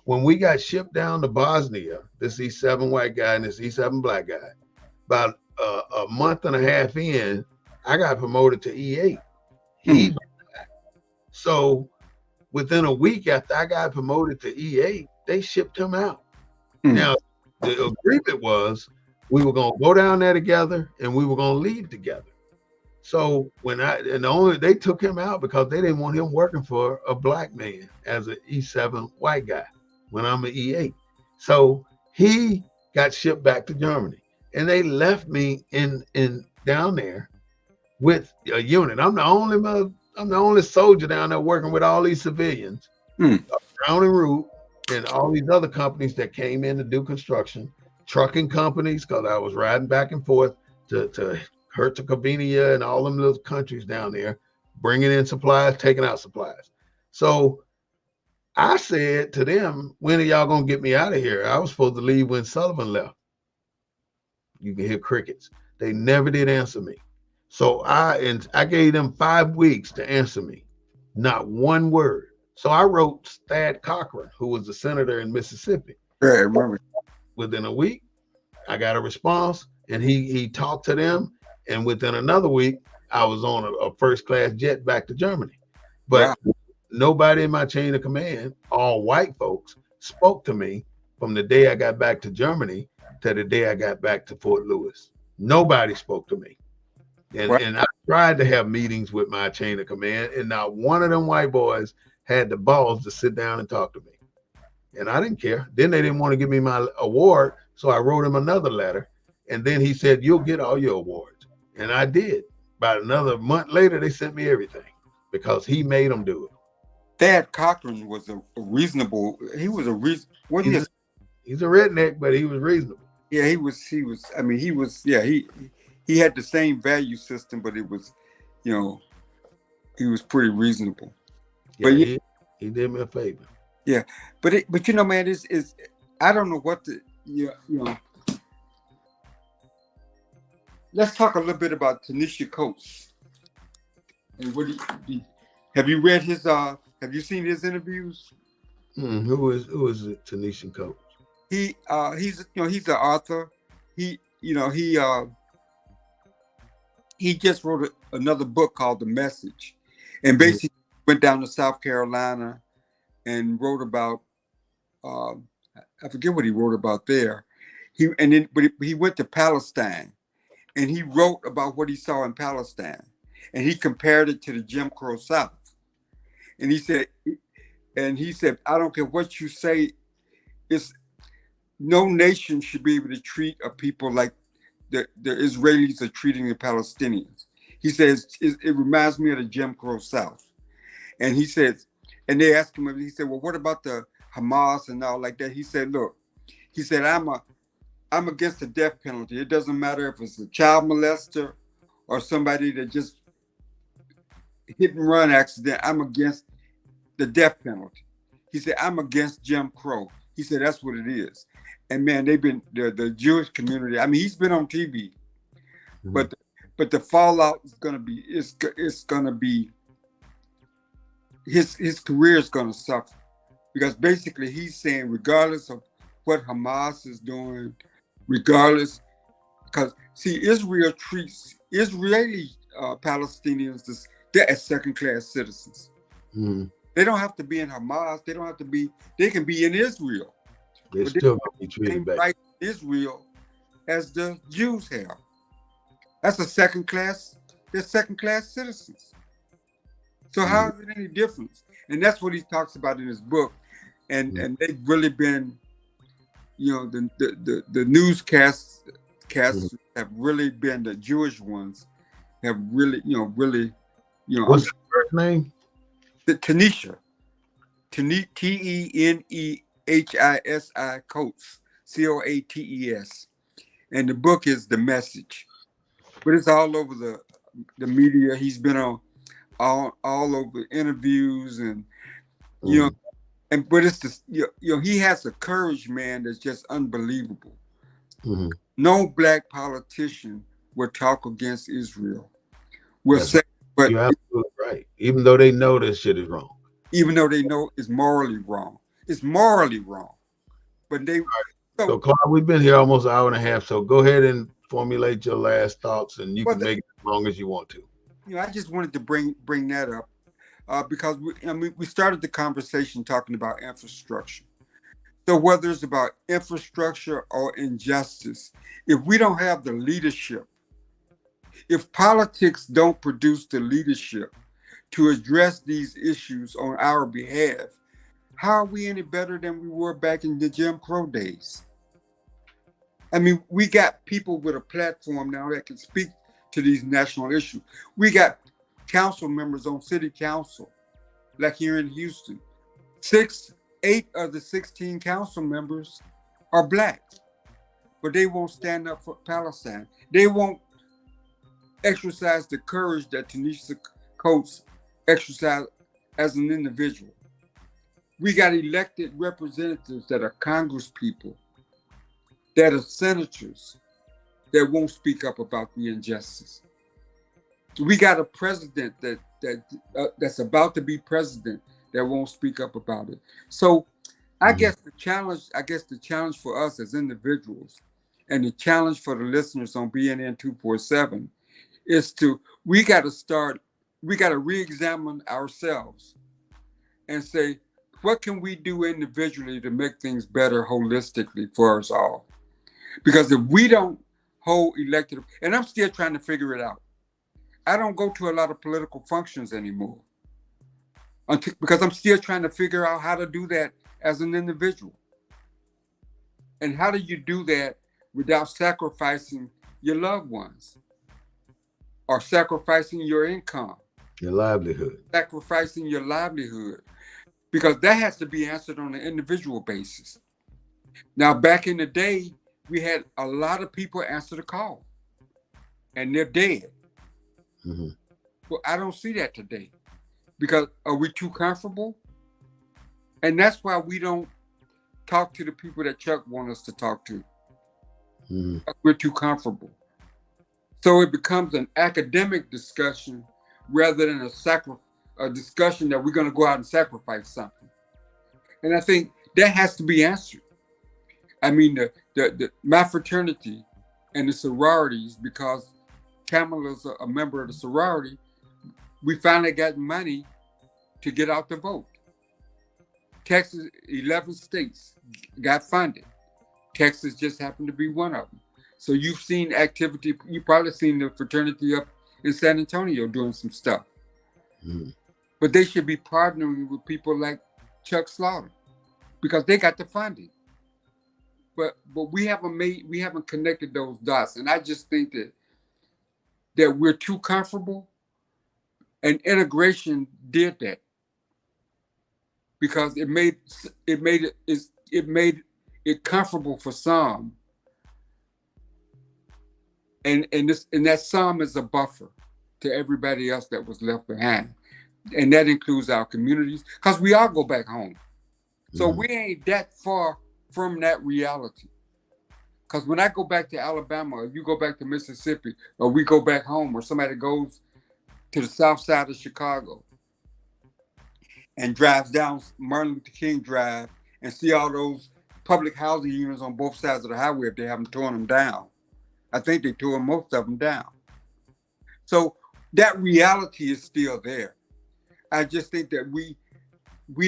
When we got shipped down to Bosnia, this E7 white guy and this E7 black guy, about a month and a half in, I got promoted to E8. He So within a week after I got promoted to E8, they shipped him out. Now, the agreement was we were going to go down there together and we were going to leave together. So they took him out because they didn't want him working for a black man as an E7 white guy when I'm an E8. So he got shipped back to Germany, and they left me in down there with a unit. I'm the only soldier down there working with all these civilians, Brown and Root, and all these other companies that came in to do construction, trucking companies, because I was riding back and forth to Herzegovina and all them little countries down there, bringing in supplies, taking out supplies. So I said to them, when are y'all going to get me out of here? I was supposed to leave when Sullivan left. You can hear crickets. They never did answer me. So I gave them 5 weeks to answer me. Not one word. So I wrote Thad Cochran, who was the senator in Mississippi. Right, I remember. Within a week, I got a response, and he talked to them. And within another week, I was on a first-class jet back to Germany. But nobody in my chain of command, all white folks, spoke to me from the day I got back to Germany to the day I got back to Fort Lewis. Nobody spoke to me. And I tried to have meetings with my chain of command, and not one of them white boys had the balls to sit down and talk to me. And I didn't care. Then they didn't want to give me my award, so I wrote him another letter. And then he said, you'll get all your awards. And I did. About another month later, they sent me everything because he made them do it. Thad Cochran was a reasonable. He was a reason. He's a redneck, but he was reasonable. Yeah, he was. I mean, he was. Yeah, he had the same value system, but it was, he was pretty reasonable. Yeah, but he did me a favor. Yeah, but man, is I don't know what the Let's talk a little bit about Ta-Nehisi Coates. And have you read his? Have you seen his interviews? Who is Ta-Nehisi Coates? He's an author. He just wrote another book called The Message, and basically went down to South Carolina and wrote about. I forget what he wrote about there. He went to Palestine, and he wrote about what he saw in Palestine, and he compared it to the Jim Crow South. And he said, I don't care what you say, no nation should be able to treat a people like the Israelis are treating the Palestinians. He says, it reminds me of the Jim Crow South. And he says, and they asked him, he said, well, what about the Hamas and all like that? He said, look, I'm against the death penalty. It doesn't matter if it's a child molester or somebody that just hit and run accident. I'm against the death penalty. He said, I'm against Jim Crow. He said, that's what it is. And man, they've been the Jewish community. I mean, he's been on TV, but the fallout is going to be, it's going to be, his career is going to suffer, because basically he's saying, regardless of what Hamas is doing, regardless, because see, Israel treats Israeli Palestinians, they're as second-class citizens. They don't have to be in Hamas. They can be in Israel. They're still going to be treated back. Right in Israel as the Jews have. That's a second-class They're second-class citizens. So how is it any difference? And that's what he talks about in his book. And they've really been, the newscasts have really been, the Jewish ones have really, What's the first name? The Tenehisi, Tenehisi Coates, Coates. And the book is The Message. But it's all over the media. He's been on all over interviews and but it's this, he has a courage, man, that's just unbelievable. No black politician will talk against Israel. Will say, but you're absolutely right. Even though they know this shit is wrong. Even though they know it's morally wrong. It's morally wrong. But they so Claude, we've been here almost an hour and a half. So go ahead and formulate your last thoughts, and you can make it as long as you want to. I just wanted to bring that up. Because we started the conversation talking about infrastructure. So whether it's about infrastructure or injustice, if we don't have the leadership, if politics don't produce the leadership to address these issues on our behalf, how are we any better than we were back in the Jim Crow days? I mean, we got people with a platform now that can speak to these national issues. We got council members on city council, like here in Houston. 8 of the 16 council members are black, but they won't stand up for Palestine. They won't exercise the courage that Tenehisi Coates exercised as an individual. We got elected representatives that are Congress people, that are senators, that won't speak up about the injustice. We got a president that's about to be president that won't speak up about it. So I guess the challenge for us as individuals and the challenge for the listeners on BNN 247 is we got to re-examine ourselves and say, what can we do individually to make things better holistically for us all? Because if we don't hold elected, and I'm still trying to figure it out. I don't go to a lot of political functions anymore because I'm still trying to figure out how to do that as an individual. And how do you do that without sacrificing your loved ones or sacrificing your income? Your livelihood. Sacrificing your livelihood. Because that has to be answered on an individual basis. Now, back in the day, we had a lot of people answer the call and they're dead. Well, I don't see that today because are we too comfortable? And that's why we don't talk to the people that Chuck wants us to talk to. We're too comfortable. So it becomes an academic discussion rather than a discussion that we're going to go out and sacrifice something. And I think that has to be answered. I mean, my fraternity and the sororities, because Kamala's a member of the sorority, we finally got money to get out the vote. Texas, 11 states got funded. Texas just happened to be one of them. So you've seen activity, you've probably seen the fraternity up in San Antonio doing some stuff. But they should be partnering with people like Chuck Slaughter because they got the funding. But we haven't connected those dots. And I just think that we're too comfortable, and integration did that because it made it comfortable for some, and that some is a buffer to everybody else that was left behind, and that includes our communities because we all go back home, so we ain't that far from that reality. Because when I go back to Alabama, or you go back to Mississippi, or we go back home, or somebody goes to the south side of Chicago and drives down Martin Luther King Drive and see all those public housing units on both sides of the highway if they haven't torn them down. I think they tore most of them down. So that reality is still there. I just think that we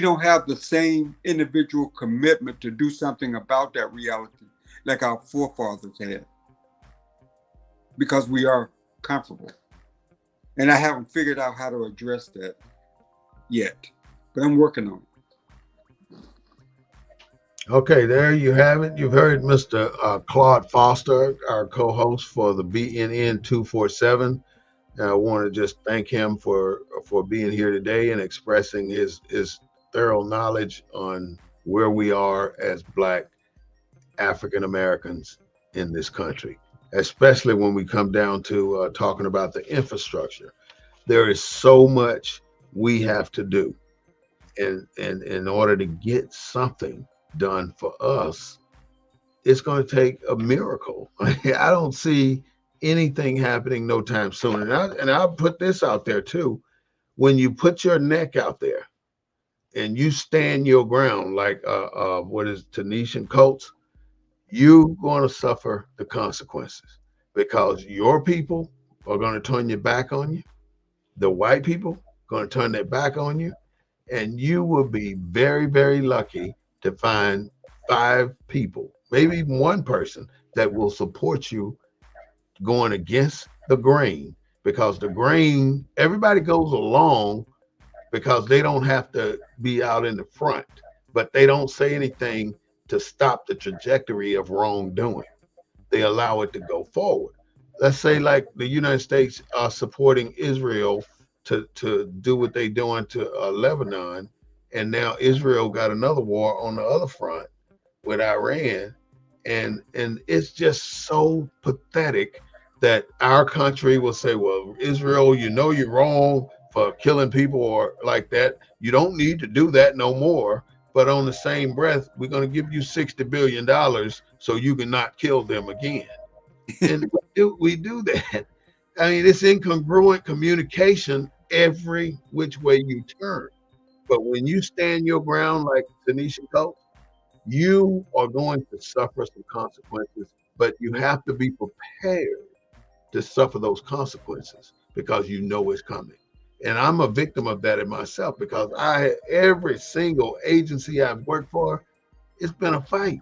don't have the same individual commitment to do something about that reality like our forefathers had, because we are comfortable. And I haven't figured out how to address that yet, but I'm working on Okay, there you have it. You've heard Mr. Claude Foster, our co-host for the BNN 247. I want to just thank him for being here today and expressing his thorough knowledge on where we are as Black African Americans in this country, especially when we come down to talking about the infrastructure. There is so much we have to do, and in order to get something done for us, it's going to take a miracle. I don't see anything happening no time soon. And I'll put this out there too. When you put your neck out there and you stand your ground, like what is Tanetian Coates, you're going to suffer the consequences because your people are going to turn your back on you. The white people going to turn their back on you, and you will be very, very lucky to find 5 people, maybe even one person that will support you going against the grain, because the grain, everybody goes along because they don't have to be out in the front, but they don't say anything to stop the trajectory of wrongdoing. They allow it to go forward. Let's say like the United States are supporting Israel to do what they're doing to Lebanon, and now Israel got another war on the other front with Iran, and it's just so pathetic that our country will say, well, Israel, you know you're wrong for killing people or like that. You don't need to do that no more. But on the same breath, we're going to give you $60 billion so you can not kill them again. it. And we do that. I mean, it's incongruent communication every which way you turn. But when you stand your ground like Tanisha Coates, you are going to suffer some consequences, but you have to be prepared to suffer those consequences because you know it's coming. And I'm a victim of that in myself because every single agency I've worked for, it's been a fight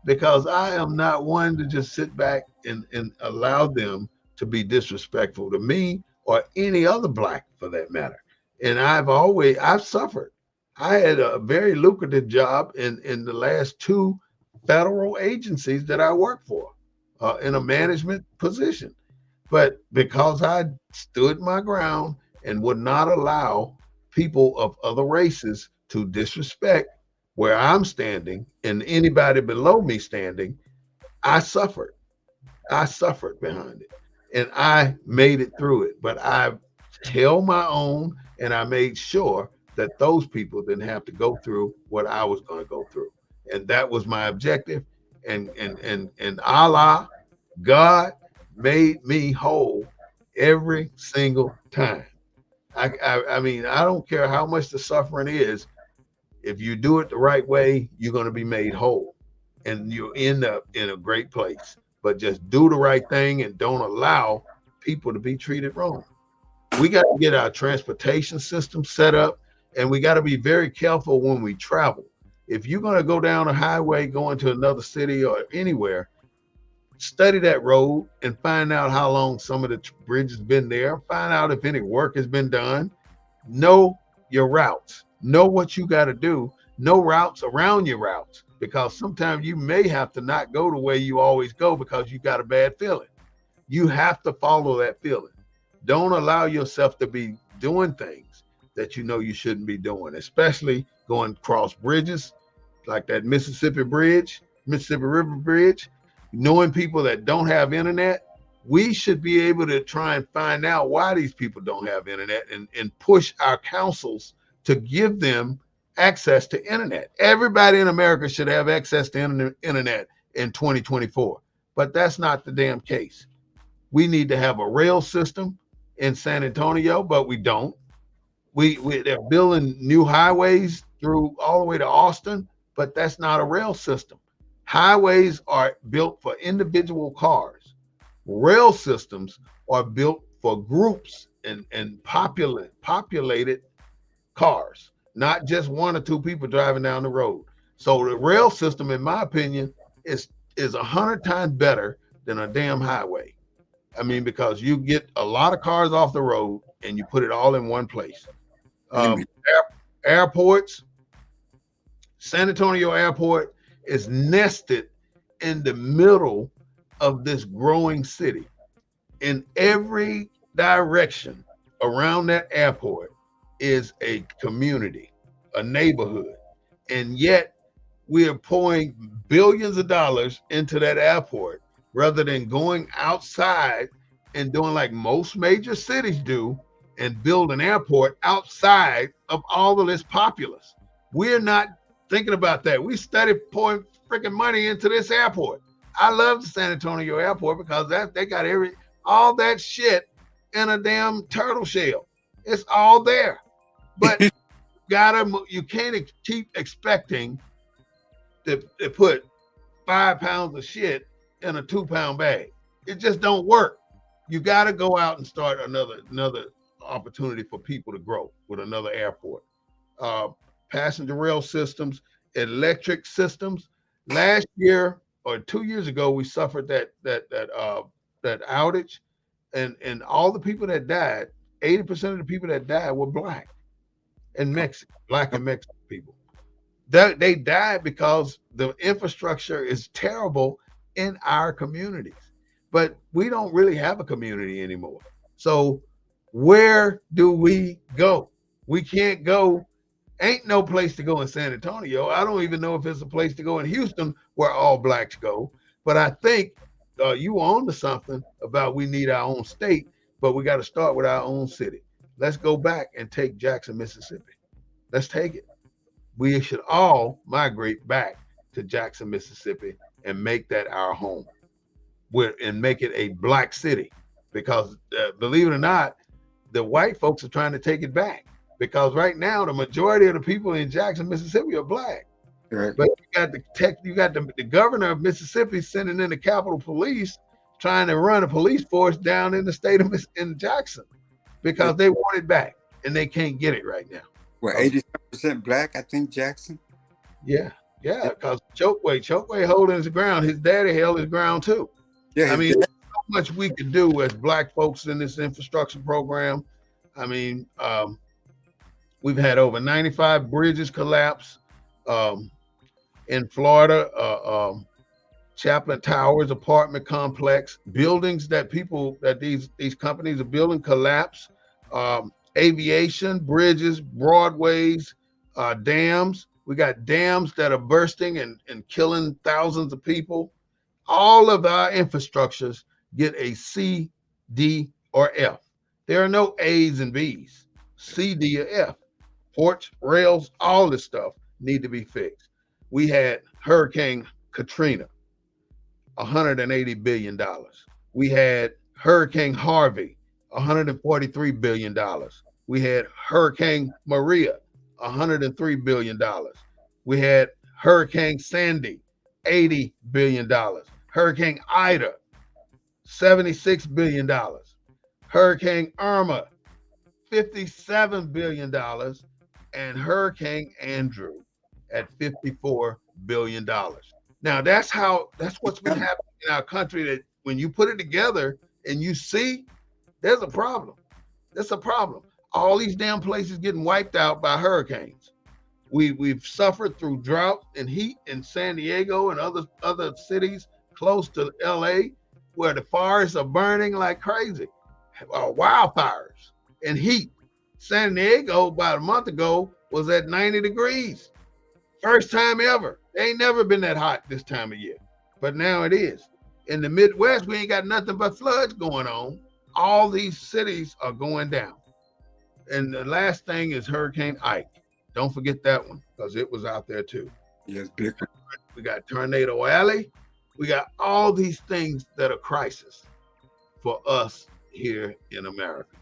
because I am not one to just sit back and allow them to be disrespectful to me or any other Black for that matter. And I've suffered. I had a very lucrative job in the last 2 federal agencies that I worked for in a management position. But because I stood my ground and would not allow people of other races to disrespect where I'm standing and anybody below me standing, I suffered. I suffered behind it and I made it through it. But I held my own and I made sure that those people didn't have to go through what I was going to go through. And that was my objective. And Allah, God made me whole every single time. I mean, I don't care how much the suffering is. If you do it the right way, you're going to be made whole and you end up in a great place. But just do the right thing and don't allow people to be treated wrong. We got to get our transportation system set up and we got to be very careful when we travel. If you're going to go down a highway going to another city or anywhere, study that road and find out how long some of the bridges been there. Find out if any work has been done. Know your routes. Know what you got to do. Know routes around your routes because sometimes you may have to not go the way you always go because you got a bad feeling. You have to follow that feeling. Don't allow yourself to be doing things that you know you shouldn't be doing, especially going across bridges like that Mississippi River Bridge. Knowing people that don't have internet, we should be able to try and find out why these people don't have internet and push our councils to give them access to internet. Everybody in America should have access to internet in 2024, but that's not the damn case. We need to have a rail system in San Antonio, but we don't. They're building new highways through all the way to Austin, but that's not a rail system. Highways are built for individual cars. Rail systems are built for groups and populated cars, not just 1 or 2 people driving down the road. So the rail system, in my opinion, is 100 times better than a damn highway. I mean, because you get a lot of cars off the road and you put it all in one place. Amen. Airports, San Antonio Airport is nested in the middle of this growing city. In every direction around that airport is a community, a neighborhood. And yet we are pouring billions of dollars into that airport rather than going outside and doing like most major cities do and build an airport outside of all of this populace. We're not thinking about that. We study pouring freaking money into this airport. I love the San Antonio airport because they got all that shit in a damn turtle shell. It's all there. But you can't keep expecting to put 5 pounds of shit in a 2-pound bag. It just don't work. You got to go out and start another opportunity for people to grow with another airport. Passenger rail systems, electric systems. Last year or 2 years ago, we suffered that outage, and all the people that died, 80% of the people that died were black and Mexican, black and Mexican people. They died because the infrastructure is terrible in our communities. But we don't really have a community anymore. So where do we go? We can't go. Ain't no place to go in San Antonio. I don't even know if it's a place to go in Houston where all blacks go. But I think you on to something about we need our own state, but we got to start with our own city. Let's go back and take Jackson, Mississippi. Let's take it. We should all migrate back to Jackson, Mississippi and make that our home and make it a black city. Because believe it or not, the white folks are trying to take it back. Because right now, the majority of the people in Jackson, Mississippi are black. Right. But you got the governor of Mississippi sending in the Capitol Police trying to run a police force down in the state of in Jackson because they want it back and they can't get it right now. Well, 87% black, I think, Jackson. Yeah, because Chokwe holding his ground. His daddy held his ground too. Yeah, I mean, there's so much we could do as black folks in this infrastructure program. I mean, we've had over 95 bridges collapse in Florida. Chaplain Towers apartment complex, buildings that these companies are building collapse. Aviation, bridges, broadways, dams. We got dams that are bursting and killing thousands of people. All of our infrastructures get a C, D, or F. There are no A's and B's. C, D, or F. Ports, rails, all this stuff need to be fixed. We had Hurricane Katrina, $180 billion. We had Hurricane Harvey, $143 billion. We had Hurricane Maria, $103 billion. We had Hurricane Sandy, $80 billion. Hurricane Ida, $76 billion. Hurricane Irma, $57 billion. And Hurricane Andrew at $54 billion. Now that's what's been happening in our country, that when you put it together and you see there's a problem. That's a problem. All these damn places getting wiped out by hurricanes. We've suffered through drought and heat in San Diego and other cities close to LA where the forests are burning like crazy. Wildfires and heat. San Diego about a month ago was at 90 degrees. First time ever. They ain't never been that hot this time of year. But now it is. In the Midwest, we ain't got nothing but floods going on. All these cities are going down. And the last thing is Hurricane Ike. Don't forget that one, because it was out there too. Yes, big. We got Tornado Alley. We got all these things that are crisis for us here in America.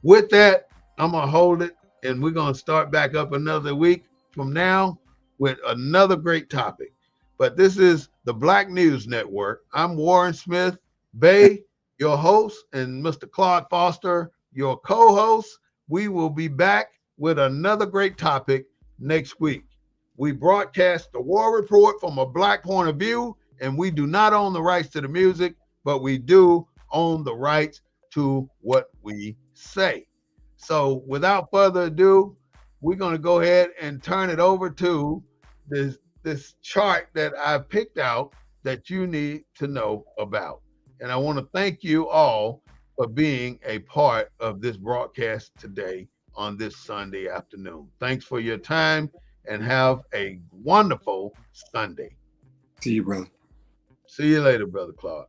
With that, I'm going to hold it, and we're going to start back up another week from now with another great topic. But this is the Black News Network. I'm Warren Smith-Bey, your host, and Mr. Claude Foster, your co-host. We will be back with another great topic next week. We broadcast the War Report from a Black point of view, and we do not own the rights to the music, but we do own the rights to what we say. So without further ado, we're going to go ahead and turn it over to this chart that I picked out that you need to know about. And I want to thank you all for being a part of this broadcast today on this Sunday afternoon. Thanks for your time and have a wonderful Sunday. See you, brother. See you later, Brother Claude.